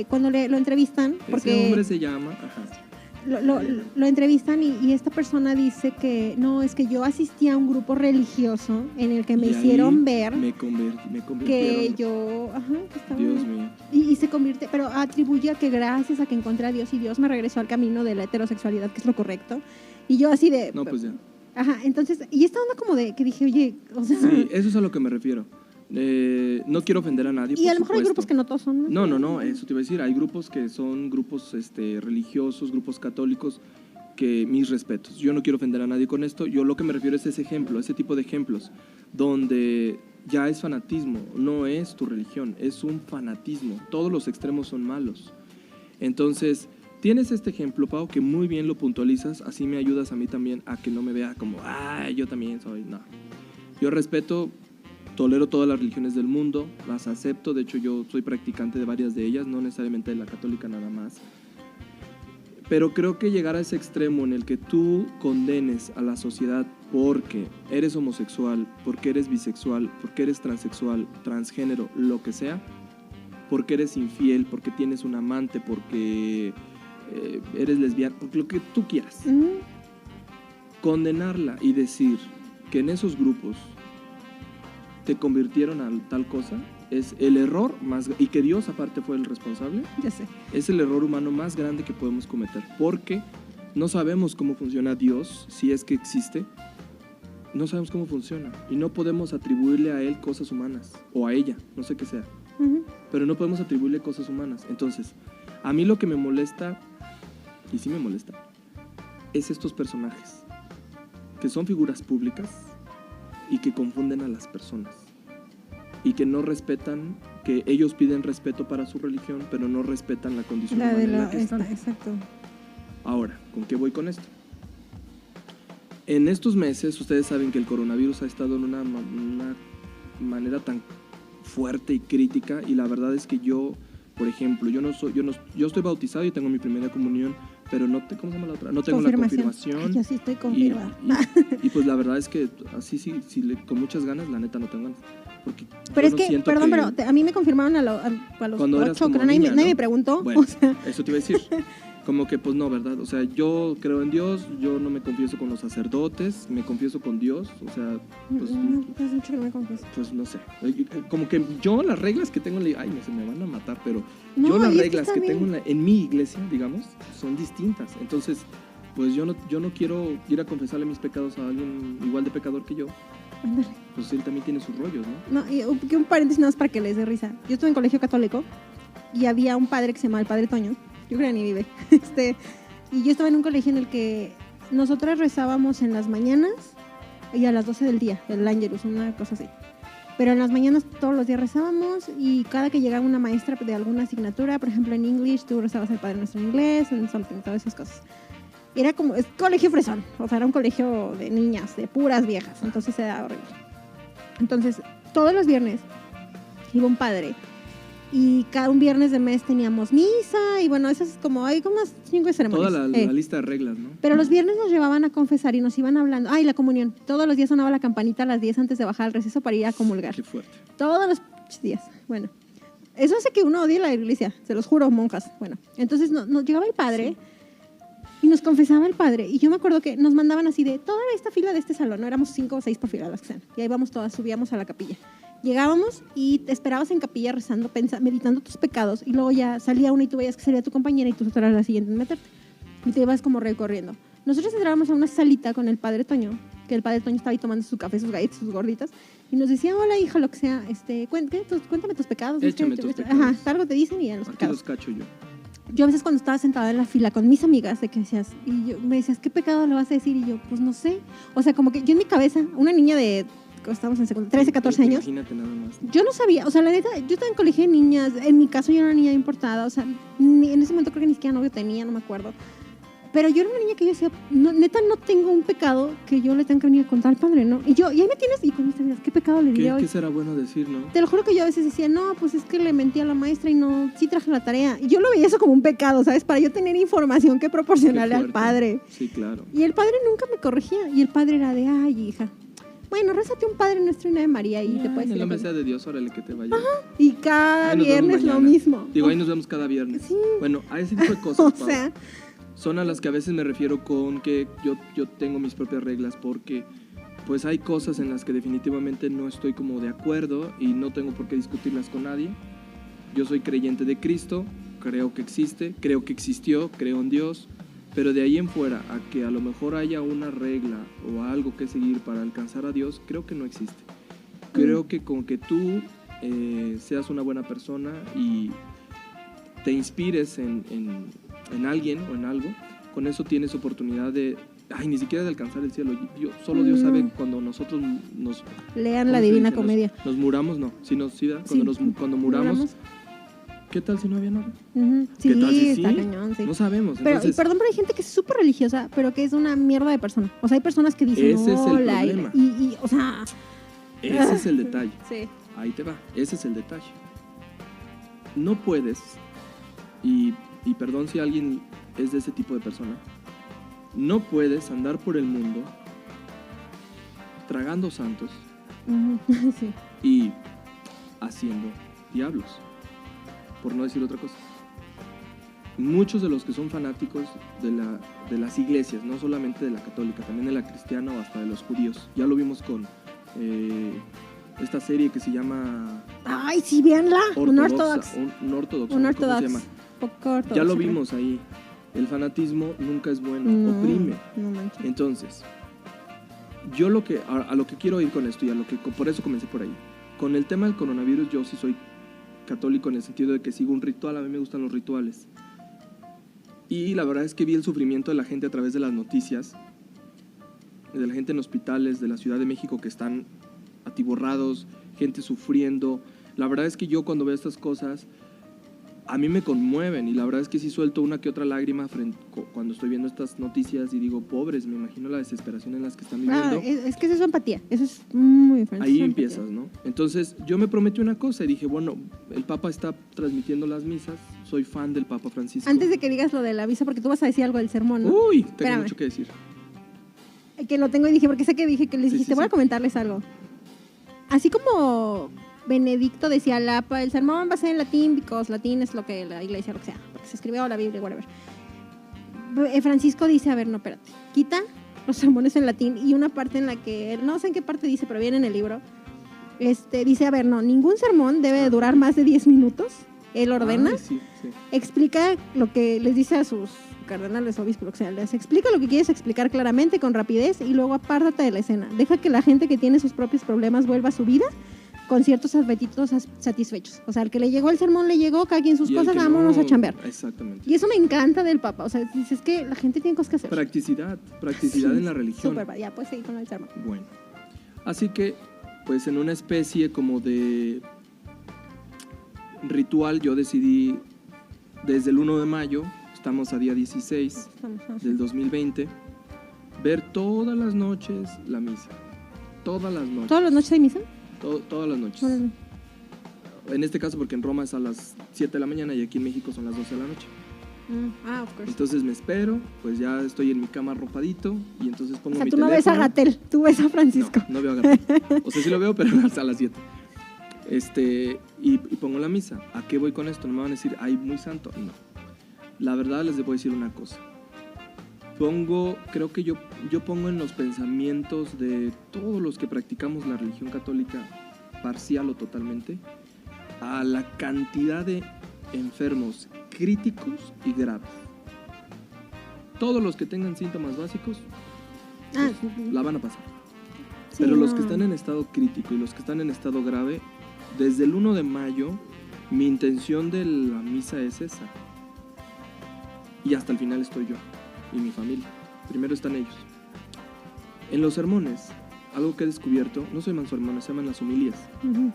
cuando lo entrevistan... Porque ese hombre se llama... Ajá. Lo entrevistan y esta persona dice que no, es que yo asistí a un grupo religioso en el que me hicieron ver me convirtieron. Que yo, que estaba, Dios mío. Y se convierte, pero atribuye a que gracias a que encontré a Dios y Dios me regresó al camino de la heterosexualidad, que es lo correcto. Y yo así de... No, pues ya. Ajá, entonces, y esta onda como de que dije, oye, o sea... Sí, eso es a lo que me refiero. No quiero ofender a nadie. Y a lo mejor hay grupos que no todos son. No, eso te iba a decir. Hay grupos que son grupos religiosos, grupos católicos, que mis respetos. Yo no quiero ofender a nadie con esto. Yo lo que me refiero es ese ejemplo, ese tipo de ejemplos, donde ya es fanatismo, no es tu religión, es un fanatismo. Todos los extremos son malos. Entonces, tienes este ejemplo, Pau, que muy bien lo puntualizas. Así me ayudas a mí también a que no me vea como, yo también soy. No. Yo respeto. Tolero todas las religiones del mundo, las acepto, de hecho yo soy practicante de varias de ellas, no necesariamente de la católica nada más. Pero creo que llegar a ese extremo en el que tú condenes a la sociedad porque eres homosexual, porque eres bisexual, porque eres transexual, transgénero, lo que sea, porque eres infiel, porque tienes un amante, porque eres lesbiana, porque lo que tú quieras. Condenarla y decir que en esos grupos te convirtieron a tal cosa, es el error más, y que Dios aparte fue el responsable. Ya sé. Es el error humano más grande que podemos cometer, porque no sabemos cómo funciona Dios, si es que existe, no sabemos cómo funciona, y no podemos atribuirle a Él cosas humanas, o a ella, no sé qué sea, pero no podemos atribuirle cosas humanas. Entonces, a mí lo que me molesta, y sí me molesta, es estos personajes, que son figuras públicas, y que confunden a las personas y que no respetan, que ellos piden respeto para su religión, pero no respetan la condición humana en la que están. Exacto. Ahora, ¿con qué voy con esto? En estos meses, ustedes saben que el coronavirus ha estado en una manera tan fuerte y crítica, y la verdad es que yo, por ejemplo, yo estoy bautizado y tengo mi primera comunión, pero no te, ¿cómo se llama la otra? No tengo la confirmación. Ay, yo sí estoy confirmada. Y pues la verdad es que así sí, con muchas ganas, la neta no tengo ganas. Porque pero es que, perdón, pero a mí me confirmaron a los 8, creo, nadie me preguntó. Bueno, o sea. eso te iba a decir. Como que pues no, ¿verdad? O sea, yo creo en Dios, yo no me confieso con los sacerdotes, me confieso con Dios, o sea, pues... Pues mucho que no me confieso. Pues no sé, como que yo las reglas que tengo, ay, se me van a matar, pero no, yo las reglas que tengo en mi iglesia, digamos, son distintas. Entonces, pues yo no quiero ir a confesarle mis pecados a alguien igual de pecador que yo. Ándale. Pues él también tiene sus rollos, ¿no? No, y un paréntesis nada más para que les dé risa. Yo estuve en colegio católico y había un padre que se llamaba el Padre Toño. Yo creo que ni vive. Y yo estaba en un colegio en el que nosotras rezábamos en las mañanas y a las 12 del día, el Ángelus, una cosa así. Pero en las mañanas todos los días rezábamos y cada que llegaba una maestra de alguna asignatura, por ejemplo en English, tú rezabas el Padre Nuestro en inglés, en something, todas esas cosas. Era como, es colegio fresón, o sea, era un colegio de niñas, de puras viejas, entonces era horrible. Entonces, todos los viernes iba un padre y cada un viernes de mes teníamos misa y bueno, esas como, hay como unas 5 ceremonias. Toda la lista de reglas, ¿no? Pero los viernes nos llevaban a confesar y nos iban hablando, la comunión, todos los días sonaba la campanita a las 10 antes de bajar al receso para ir a comulgar. Qué fuerte. Todos los días, bueno. Eso hace que uno odie la iglesia, se los juro, monjas. Bueno, entonces nos llegaba el padre y nos confesaba el padre. Y yo me acuerdo que nos mandaban así de toda esta fila de este salón, no éramos 5 o 6 por fila, las que sean. Y ahí vamos todas, subíamos a la capilla. Llegábamos y te esperabas en capilla rezando, meditando tus pecados. Y luego ya salía una y tú veías que salía tu compañera y tú eras la siguiente en meterte. Y te ibas como recorriendo. Nosotros entrábamos a una salita con el Padre Toño, que el Padre Toño estaba ahí tomando su café, sus galletas, sus gorditas. Y nos decía, hola hija, lo que sea, cuéntame tus pecados. Échame tus pecados. Ajá, algo te dicen y ya los pecados. Aquí los cacho yo. Yo a veces cuando estaba sentada en la fila con mis amigas, de que decías, me decías, ¿qué pecado le vas a decir? Y yo, pues no sé. O sea, como que yo en mi cabeza, una niña de, estábamos en secundaria, 13, 14 años. Imagínate nada más. Yo no sabía, o sea, la neta, yo estaba en colegio de niñas, en mi caso yo era una niña importada, o sea, en ese momento creo que ni siquiera novio tenía, no me acuerdo. Pero yo era una niña que yo decía, neta, no tengo un pecado que yo le tenga que venir a contar al padre, ¿no? Y ahí me tienes, y con mis amigas, ¿qué pecado le diré hoy? ¿Qué será bueno decir, no? Te lo juro que yo a veces decía, no, pues es que le mentí a la maestra y no, sí traje la tarea. Y yo lo veía eso como un pecado, ¿sabes? Para yo tener información que proporcionarle al padre. Sí, claro. Y el padre nunca me corregía. Y el padre era de, ay, hija, bueno, rézate un Padre Nuestro y una de María y te puedes ir. En la mesa de Dios, órale, que te vaya. Ajá. Y cada viernes lo mismo. Digo, ahí nos vemos cada viernes. Sí. Bueno, a ese tipo de cosas, o sea, son a las que a veces me refiero con que yo tengo mis propias reglas, porque pues hay cosas en las que definitivamente no estoy como de acuerdo y no tengo por qué discutirlas con nadie. Yo soy creyente de Cristo, creo que existe, creo que existió, creo en Dios, pero de ahí en fuera a que a lo mejor haya una regla o algo que seguir para alcanzar a Dios, creo que no existe. Creo que con que tú seas una buena persona y te inspires en alguien o en algo, con eso tienes oportunidad de, ni siquiera de alcanzar el cielo. Solo Dios sabe cuando nosotros nos... Lean la Divina Comedia. Nos muramos, no. Cuando muramos, ¿qué tal si no había nada? Sí, ¿Qué tal si sí? Está cañón, sí. No sabemos. Pero, entonces, perdón, pero hay gente que es súper religiosa, pero que es una mierda de persona. O sea, hay personas que dicen, ese es el problema. Y, o sea... Ese es el detalle. Sí. Ahí te va. Ese es el detalle. No puedes, y perdón si alguien es de ese tipo de persona, no puedes andar por el mundo tragando santos Sí. y haciendo diablos, por no decir otra cosa. Muchos de los que son fanáticos de las iglesias, no solamente de la católica, también de la cristiana o hasta de los judíos, ya lo vimos con esta serie que se llama... ¡Ay, sí, véanla! Ortodoxa. Un ortodoxo. ortodoxo. ¿Cómo se llama? Poco ortodoxo. Ya lo vimos ahí. El fanatismo nunca es bueno, oprime. No manches. Entonces, yo a lo que quiero ir con esto y por eso comencé por ahí. Con el tema del coronavirus, yo sí soy católico en el sentido de que sigo un ritual, a mí me gustan los rituales. Y la verdad es que vi el sufrimiento de la gente a través de las noticias, de la gente en hospitales de la Ciudad de México que están atiborrados, gente sufriendo. La verdad es que yo cuando veo estas cosas, a mí me conmueven y la verdad es que sí suelto una que otra lágrima cuando estoy viendo estas noticias y digo, pobres, me imagino la desesperación en las que están viviendo. Es que eso es empatía, eso es muy diferente. Ahí empiezas, ¿no? Entonces yo me prometí una cosa y dije, bueno, el Papa está transmitiendo las misas, soy fan del Papa Francisco. Antes de que digas lo de la visa, porque tú vas a decir algo del sermón, ¿no? Uy, tengo Espérame. mucho que decir. Que lo tengo y dije, porque sé que dije que les dijiste, voy a comentarles algo. Así como Benedicto decía, el sermón va a ser en latín, because latín es lo que la iglesia, lo que sea, porque se escribió la Biblia, whatever. Francisco dice, a ver, no, espérate, quita los sermones en latín y una parte en la que, no sé en qué parte dice, pero viene en el libro, dice, a ver, no, ningún sermón debe de durar más de 10 minutos, él ordena, Sí. explica lo que les dice a sus cardenales, obispos, lo que sea, les explica lo que quieres explicar claramente, con rapidez, y luego apártate de la escena, deja que la gente que tiene sus propios problemas vuelva a su vida con ciertos apetitos satisfechos. O sea, al que le llegó el sermón, le llegó, cada quien sus Y el cosas, que vámonos no, a chambear. Exactamente. Y eso me encanta del Papa. O sea, dices que la gente tiene cosas que hacer. Practicidad Sí, en la religión. Súper, ya puedes seguir con el sermón. Bueno, así que, pues en una especie como de ritual, yo decidí desde el 1 de mayo, estamos a día 16 del 2020, ver todas las noches la misa. Todas las noches. ¿Todas las noches hay misa? Todas las noches. Órale. En este caso porque en Roma es a las 7 de la mañana y aquí en México son las 12 de la noche. Of course. Entonces me espero, pues ya estoy en mi cama arropadito y entonces pongo O sea, mi tú no ves a teléfono. Gatell, tú ves a Francisco. No veo a Gabriel. O sea, sí lo veo, pero hasta las 7. Y pongo la misa. ¿A qué voy con esto? No me van a decir, ay, muy santo. No. La verdad les debo decir una cosa. Creo que yo pongo en los pensamientos de todos los que practicamos la religión católica, parcial o totalmente, a la cantidad de enfermos críticos y graves. Todos los que tengan síntomas básicos, la van a pasar. Sí, Pero los no. que están en estado crítico y los que están en estado grave, desde el 1 de mayo, mi intención de la misa es esa. Y hasta el final estoy yo y mi familia. Primero están ellos. En los sermones, algo que he descubierto, no soy manso hermano, se llaman las homilías. Uh-huh.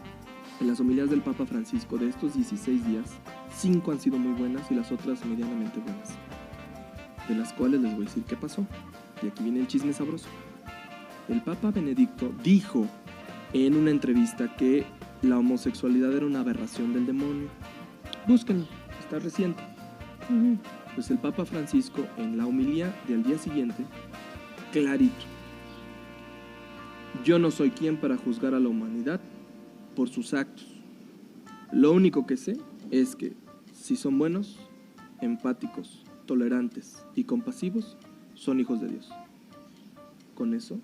En las homilías del Papa Francisco de estos 16 días, 5 han sido muy buenas y las otras medianamente buenas. De las cuales les voy a decir qué pasó. Y aquí viene el chisme sabroso. El Papa Benedicto dijo en una entrevista que la homosexualidad era una aberración del demonio. Búsquenlo, está reciente. Uh-huh. Pues el Papa Francisco en la homilía del día siguiente, clarito: yo no soy quien para juzgar a la humanidad por sus actos. Lo único que sé es que si son buenos, empáticos, tolerantes y compasivos, son hijos de Dios. Con eso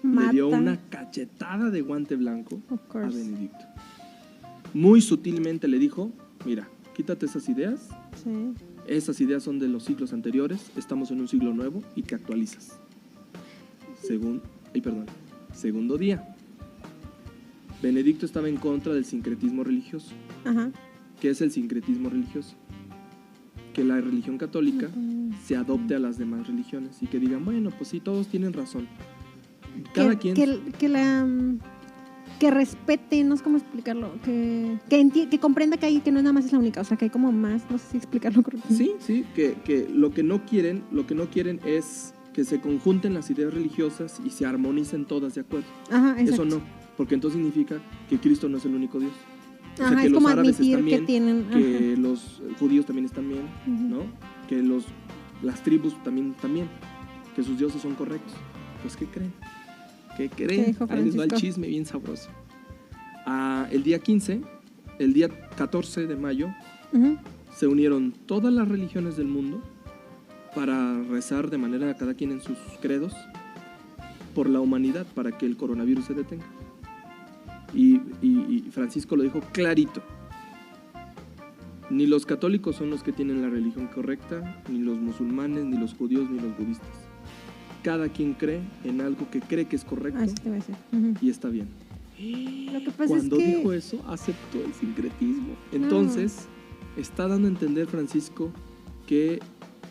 le dio una cachetada de guante blanco a Benedicto. Muy sutilmente le dijo: mira, quítate esas ideas. Sí. Esas ideas son de los siglos anteriores, estamos en un siglo nuevo y que actualizas. Segundo día. Benedicto estaba en contra del sincretismo religioso. Ajá. ¿Qué es el sincretismo religioso? Que la religión católica se adopte a las demás religiones y que digan, bueno, pues sí, todos tienen razón. Cada quien... Que respete, no sé cómo explicarlo, que comprenda que no nada más es la única, o sea, que hay como más, no sé si explicarlo correctamente. Sí, que lo que no quieren es que se conjunten las ideas religiosas y se armonicen todas de acuerdo. Ajá, exacto. Eso no, porque entonces significa que Cristo no es el único Dios. O sea, Ajá, que es los como árabes admitir están bien, que tienen... que ajá. los judíos también están bien, Ujú. ¿no? Que las tribus también están bien, que sus dioses son correctos. Pues, ¿qué creen? ¿Qué creen? dijo Ahí les va el Francisco? chisme bien sabroso. El día 14 de mayo, Ujú. se unieron todas las religiones del mundo para rezar de manera cada quien en sus credos por la humanidad, para que el coronavirus se detenga. Y Francisco lo dijo clarito: ni los católicos son los que tienen la religión correcta, ni los musulmanes, ni los judíos, ni los budistas. Cada quien cree en algo que cree que es correcto Eso te voy a decir. Ujú. y está bien. Lo que pasa Cuando es que... dijo eso, aceptó el sincretismo. Entonces, está dando a entender Francisco que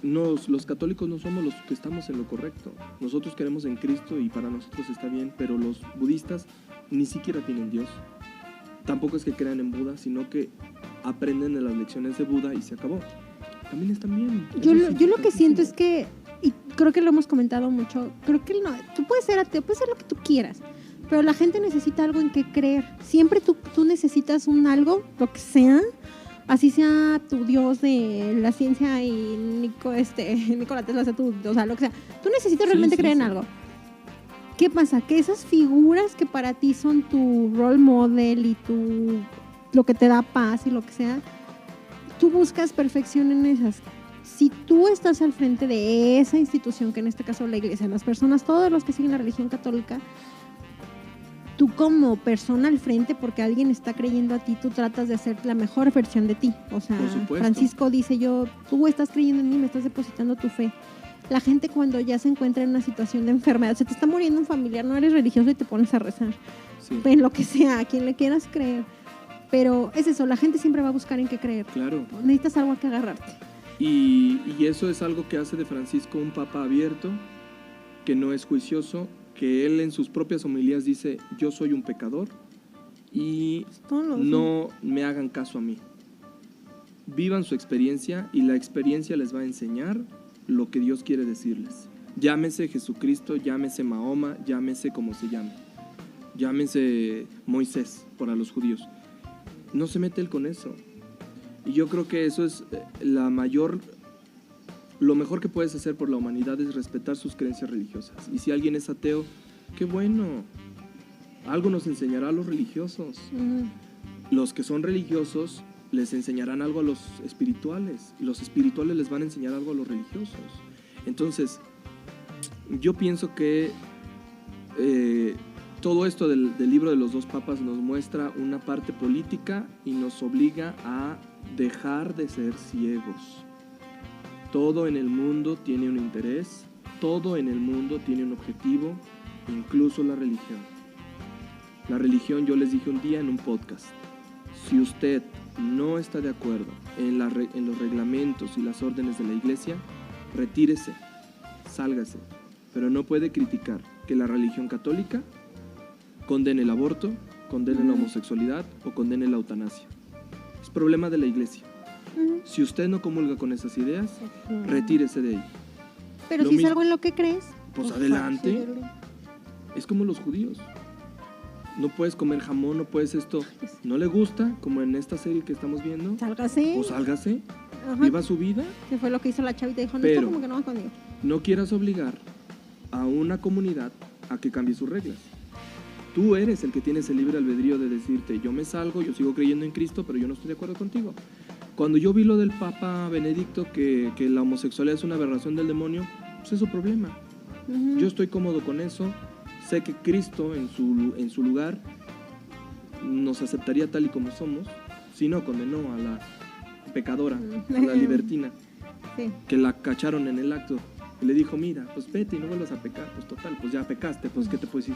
los católicos no somos los que estamos en lo correcto. Nosotros creemos en Cristo y para nosotros está bien, pero los budistas ni siquiera tienen Dios. Tampoco es que crean en Buda, sino que aprenden de las lecciones de Buda y se acabó. También están bien. Yo lo que siento es que, y creo que lo hemos comentado mucho, creo que no, tú puedes ser ateo, puedes ser lo que tú quieras, pero la gente necesita algo en que creer. Siempre tú necesitas un algo, lo que sea, así sea tu Dios de la ciencia y Nikola Tesla sea tu, o sea, lo que sea. Tú necesitas realmente creer en algo. ¿Qué pasa? Que esas figuras que para ti son tu role model y lo que te da paz y lo que sea, tú buscas perfección en esas. Si tú estás al frente de esa institución, que en este caso la iglesia, las personas, todos los que siguen la religión católica, tú como persona al frente, porque alguien está creyendo a ti, tú tratas de hacer la mejor versión de ti. O sea, Francisco dice, tú estás creyendo en mí, me estás depositando tu fe. La gente cuando ya se encuentra en una situación de enfermedad, se te está muriendo un familiar, no eres religioso y te pones a rezar. Sí. En lo que sea, a quien le quieras creer. Pero es eso, la gente siempre va a buscar en qué creer. Claro. Necesitas algo a que agarrarte. Y eso es algo que hace de Francisco un papa abierto, que no es juicioso, que él en sus propias homilías dice, yo soy un pecador y no me hagan caso a mí. Vivan su experiencia y la experiencia les va a enseñar lo que Dios quiere decirles. Llámese Jesucristo, llámese Mahoma, llámese como se llame. Llámese Moisés para los judíos. No se mete él con eso. Y yo creo que eso es lo mejor que puedes hacer por la humanidad es respetar sus creencias religiosas. Y si alguien es ateo, qué bueno. Algo nos enseñará a los religiosos. Los que son religiosos les enseñarán algo a los espirituales. Y los espirituales les van a enseñar algo a los religiosos. Entonces, yo pienso que todo esto del libro de los dos papas nos muestra una parte política y nos obliga a dejar de ser ciegos. Todo en el mundo tiene un interés, todo en el mundo tiene un objetivo, incluso la religión. La religión, yo les dije un día en un podcast, si usted no está de acuerdo en los reglamentos y las órdenes de la iglesia, retírese, sálgase, pero no puede criticar que la religión católica condene el aborto, condene la homosexualidad o condene la eutanasia. Es problema de la iglesia. Si usted no comulga con esas ideas, retírese de ahí. Pero si es algo en lo que crees, pues adelante. Es como los judíos. No puedes comer jamón, no puedes esto. ¿No le gusta? Como en esta serie que estamos viendo. Sálgase. Pues sálgase. Viva su vida. Que fue lo que hizo la chavita. Dijo, no, pero está como que no va conmigo. No quieras obligar a una comunidad a que cambie sus reglas. Tú eres el que tienes el libre albedrío de decirte, yo me salgo, yo sigo creyendo en Cristo, pero yo no estoy de acuerdo contigo. Cuando yo vi lo del Papa Benedicto, que la homosexualidad es una aberración del demonio, pues es su problema. Yo estoy cómodo con eso. Sé que Cristo en su lugar nos aceptaría tal y como somos, si no condenó a la pecadora, a la libertina, que la cacharon en el acto. Y le dijo, mira, pues vete y no vuelvas a pecar. Pues total, pues ya pecaste, pues ¿qué te puedo decir?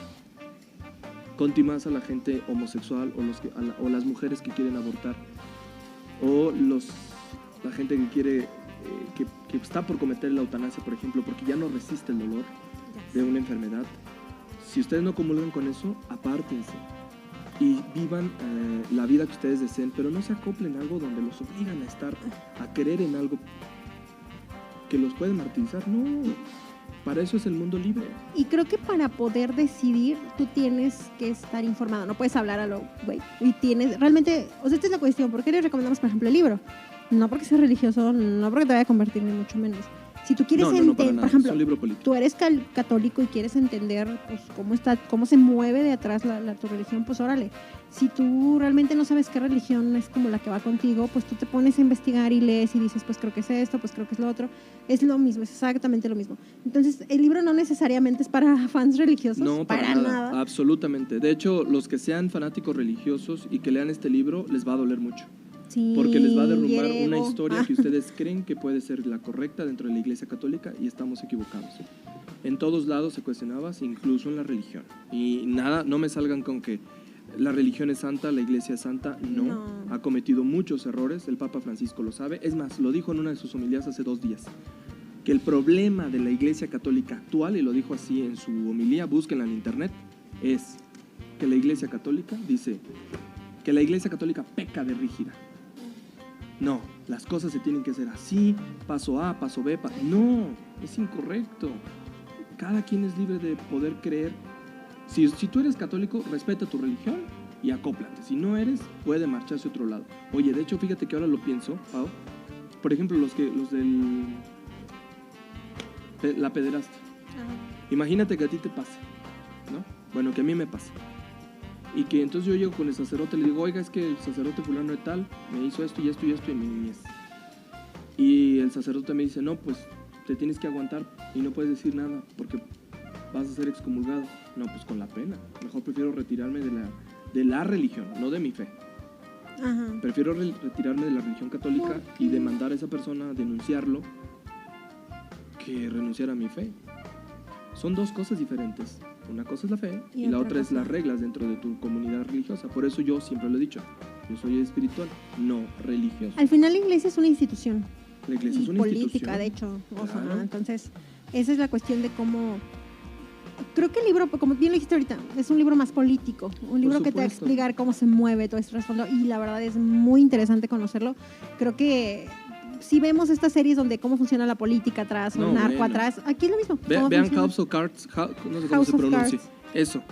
Contimas a la gente homosexual o las mujeres que quieren abortar o la gente que quiere que está por cometer la eutanasia, por ejemplo, porque ya no resiste el dolor de una enfermedad. Si ustedes no comulgan con eso, apártense y vivan la vida que ustedes deseen, pero no se acoplen a algo donde los obligan a creer en algo que los puede martirizar. No, para eso es el mundo libre. Y creo que para poder decidir, tú tienes que estar informado. No puedes hablar a lo güey. Y tienes, realmente, o sea, esta es la cuestión. ¿Por qué les recomendamos, por ejemplo, el libro? No porque seas religioso, no porque te vaya a convertir, ni mucho menos. Si tú quieres entender, por ejemplo, tú eres católico y quieres entender pues, cómo se mueve de atrás tu religión, pues órale. Si tú realmente no sabes qué religión es como la que va contigo, pues tú te pones a investigar y lees y dices, pues creo que es esto, pues creo que es lo otro. Es lo mismo, es exactamente lo mismo. Entonces, el libro no necesariamente es para fans religiosos. No, para nada. Absolutamente. De hecho, los que sean fanáticos religiosos y que lean este libro, les va a doler mucho. Sí, porque les va a derrumbar una historia que ustedes creen que puede ser la correcta dentro de la Iglesia Católica y estamos equivocados. En todos lados se cuestionaba, incluso en la religión. Y nada, no me salgan con que la religión es santa, la Iglesia es santa. No, ha cometido muchos errores, el Papa Francisco lo sabe. Es más, lo dijo en una de sus homilías hace 2 días, que el problema de la Iglesia Católica actual, y lo dijo así en su homilía, búsquenla en internet, es que la Iglesia Católica dice que la Iglesia Católica peca de rígida. no, las cosas se tienen que hacer así, paso A, paso B, no, es incorrecto. Cada quien es libre de poder creer. Si tú eres católico, respeta tu religión y acóplate. Si no eres, puede marcharse a otro lado. Oye, de hecho, fíjate que ahora lo pienso, Pau. Por ejemplo, los del la pederasta. Imagínate que a ti te pase, ¿no? Bueno, que a mí me pase. Y que entonces yo llego con el sacerdote y le digo, oiga, es que el sacerdote fulano de tal me hizo esto y esto y esto en mi niñez. Y el sacerdote me dice, no, pues te tienes que aguantar y no puedes decir nada porque vas a ser excomulgado. No, pues con la pena. Mejor prefiero retirarme de la religión, no de mi fe. Ajá. Prefiero retirarme de la religión católica y demandar a esa persona, denunciarlo, que renunciar a mi fe. Son dos cosas diferentes. Una cosa es la fe y la otra es las reglas dentro de tu comunidad religiosa. Por eso yo siempre lo he dicho, yo soy espiritual, no religioso. Al final la iglesia es una institución. La iglesia es una política, institución. de hecho. Claro. Sea, entonces, esa es la cuestión de cómo... Creo que el libro, como bien lo dijiste ahorita, es un libro más político. Un libro que te va a explicar cómo se mueve todo este trasfondo. Y la verdad es muy interesante conocerlo. Creo que si vemos estas series donde cómo funciona la política atrás o el narco atrás, aquí es lo mismo. Vean House of Cards, no sé cómo se pronuncia. Eso.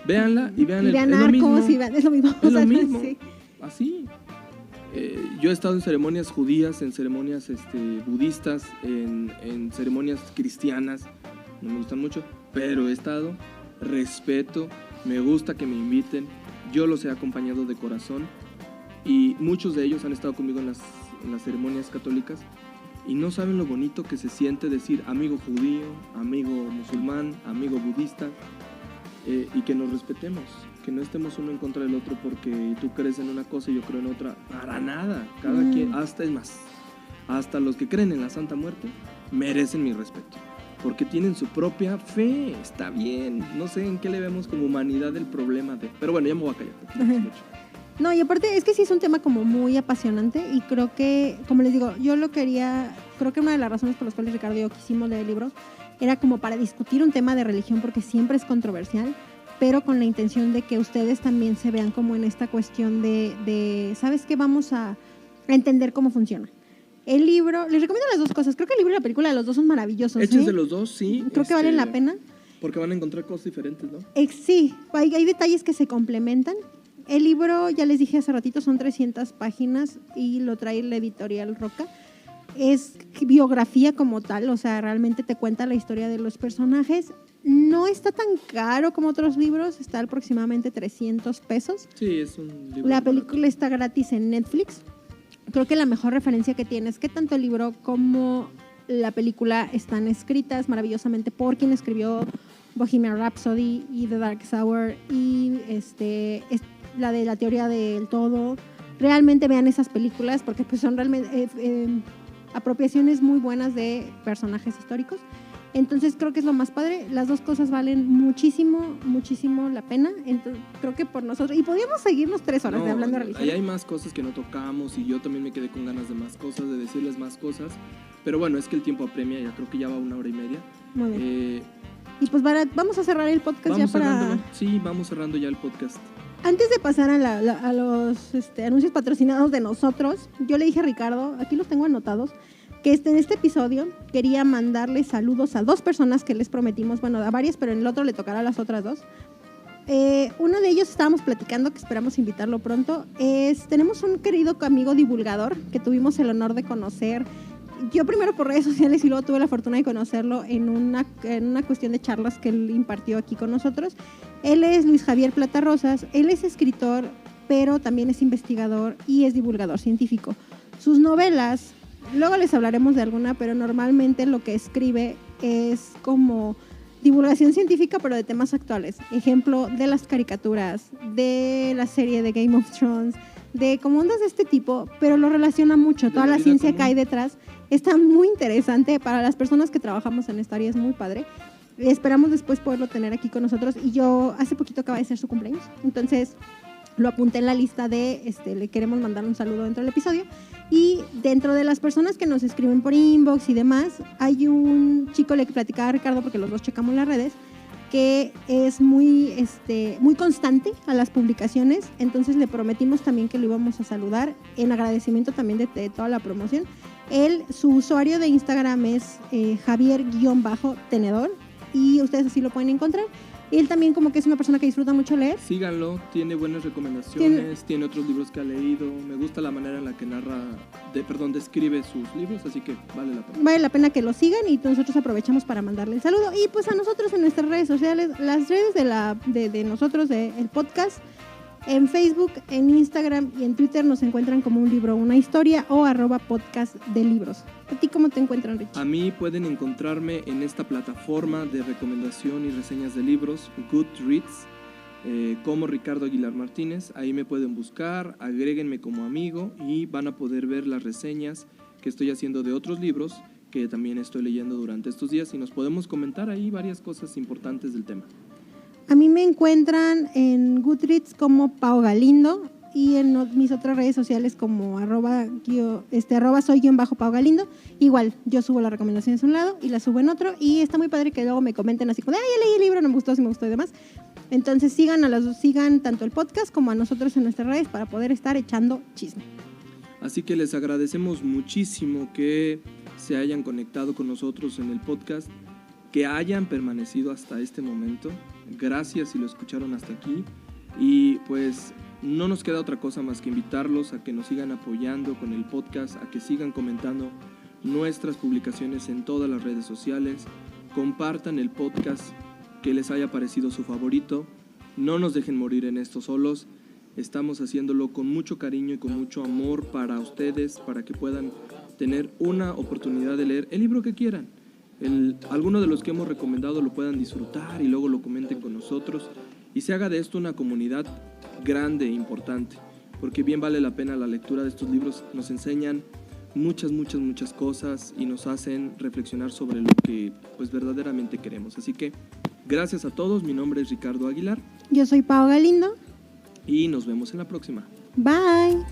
Véanla y vean Narcos y vean, es lo mismo. Es lo mismo. Sí. Así. Yo he estado en ceremonias judías, en ceremonias budistas, en ceremonias cristianas. No me gustan mucho, pero he estado, respeto, me gusta que me inviten. Yo los he acompañado de corazón y muchos de ellos han estado conmigo en las ceremonias católicas y no saben lo bonito que se siente decir amigo judío, amigo musulmán, amigo budista, y que nos respetemos, que no estemos uno en contra del otro porque tú crees en una cosa y yo creo en otra. Para nada, cada quien, hasta los que creen en la Santa Muerte merecen mi respeto porque tienen su propia fe. Está bien, no sé en qué le vemos como humanidad el problema de... Pero bueno, ya me voy a callar. No, y aparte es que sí es un tema como muy apasionante y creo que, como les digo, creo que una de las razones por las cuales Ricardo y yo quisimos leer el libro era como para discutir un tema de religión porque siempre es controversial, pero con la intención de que ustedes también se vean como en esta cuestión de ¿sabes qué? Vamos a entender cómo funciona. El libro, les recomiendo las dos cosas, creo que el libro y la película de los dos son maravillosos. Échense los dos, sí. Creo que valen la pena. Porque van a encontrar cosas diferentes, ¿no? Sí, hay detalles que se complementan. El libro, ya les dije hace ratito, son 300 páginas y lo trae la editorial Roca. Es biografía como tal, o sea, realmente te cuenta la historia de los personajes. No está tan caro como otros libros, está aproximadamente $300. Sí, es un libro. La película está gratis en Netflix. Creo que la mejor referencia que tiene es que tanto el libro como la película están escritas maravillosamente por quien escribió Bohemian Rhapsody y The Darkest Hour y la de la teoría del todo. Realmente vean esas películas porque pues son realmente apropiaciones muy buenas de personajes históricos. Entonces creo que es lo más padre. Las dos cosas valen muchísimo, muchísimo la pena. Entonces creo que por nosotros... Y podríamos seguirnos 3 horas de hablando de religión. Ahí hay más cosas que no tocamos y yo también me quedé con ganas de más cosas, de decirles más cosas. Pero bueno, es que el tiempo apremia, ya creo que ya va 1 hora y media. Muy bien. Y pues vamos a cerrar el podcast ya para... Sí, vamos cerrando ya el podcast. Antes de pasar a los anuncios patrocinados de nosotros, yo le dije a Ricardo, aquí los tengo anotados, que en este episodio quería mandarle saludos a 2 personas que les prometimos, bueno, a varias, pero en el otro le tocará a las otras 2. Uno de ellos estábamos platicando, que esperamos invitarlo pronto. Tenemos un querido amigo divulgador que tuvimos el honor de conocer. Yo primero por redes sociales y luego tuve la fortuna de conocerlo en una cuestión de charlas que él impartió aquí con nosotros. Él es Luis Javier Plata Rosas, él es escritor, pero también es investigador y es divulgador científico. Sus novelas, luego les hablaremos de alguna, pero normalmente lo que escribe es como divulgación científica, pero de temas actuales. Ejemplo, de las caricaturas, de la serie de Game of Thrones, de como ondas de este tipo, pero lo relaciona mucho. Toda la ciencia común que hay detrás está muy interesante para las personas que trabajamos en esta área, es muy padre. Esperamos después poderlo tener aquí con nosotros. Y yo hace poquito acaba de ser su cumpleaños, entonces lo apunté en la lista de, le queremos mandar un saludo dentro del episodio. Y dentro de las personas que nos escriben por inbox y demás, hay un chico, le platicaba a Ricardo, porque los dos checamos las redes, que es muy constante a las publicaciones, entonces le prometimos también que lo íbamos a saludar en agradecimiento también de toda la promoción. Su usuario de Instagram es Javier_Tenedor y ustedes así lo pueden encontrar. Él también como que es una persona que disfruta mucho leer. Síganlo, tiene buenas recomendaciones, tiene otros libros que ha leído. Me gusta la manera en la que describe sus libros, así que vale la pena. Vale la pena que lo sigan y nosotros aprovechamos para mandarle el saludo. Y pues a nosotros en nuestras redes sociales, las redes de nosotros, del podcast, en Facebook, en Instagram y en Twitter nos encuentran como Un Libro, Una Historia o @podcast de libros. ¿A ti cómo te encuentran, Rich? A mí pueden encontrarme en esta plataforma de recomendación y reseñas de libros, Goodreads, como Ricardo Aguilar Martínez. Ahí me pueden buscar, agréguenme como amigo y van a poder ver las reseñas que estoy haciendo de otros libros que también estoy leyendo durante estos días y nos podemos comentar ahí varias cosas importantes del tema. A mí me encuentran en Goodreads como Pao Galindo y en mis otras redes sociales como arroba soy_Pao Galindo. Igual, yo subo las recomendaciones a un lado y las subo en otro y está muy padre que luego me comenten así como, ya leí el libro, no me gustó, sí me gustó y demás. Entonces sigan tanto el podcast como a nosotros en nuestras redes para poder estar echando chisme. Así que les agradecemos muchísimo que se hayan conectado con nosotros en el podcast, que hayan permanecido hasta este momento. Gracias si lo escucharon hasta aquí y pues no nos queda otra cosa más que invitarlos a que nos sigan apoyando con el podcast, a que sigan comentando nuestras publicaciones en todas las redes sociales, compartan el podcast que les haya parecido su favorito, no nos dejen morir en esto solos, estamos haciéndolo con mucho cariño y con mucho amor para ustedes, para que puedan tener una oportunidad de leer el libro que quieran. Alguno de los que hemos recomendado lo puedan disfrutar y luego lo comenten con nosotros y se haga de esto una comunidad grande e importante, porque bien vale la pena la lectura de estos libros. Nos enseñan muchas cosas y nos hacen reflexionar sobre lo que pues verdaderamente queremos. Así que gracias a todos, mi nombre es Ricardo Aguilar. Yo soy Pao Galindo y nos vemos en la próxima. Bye.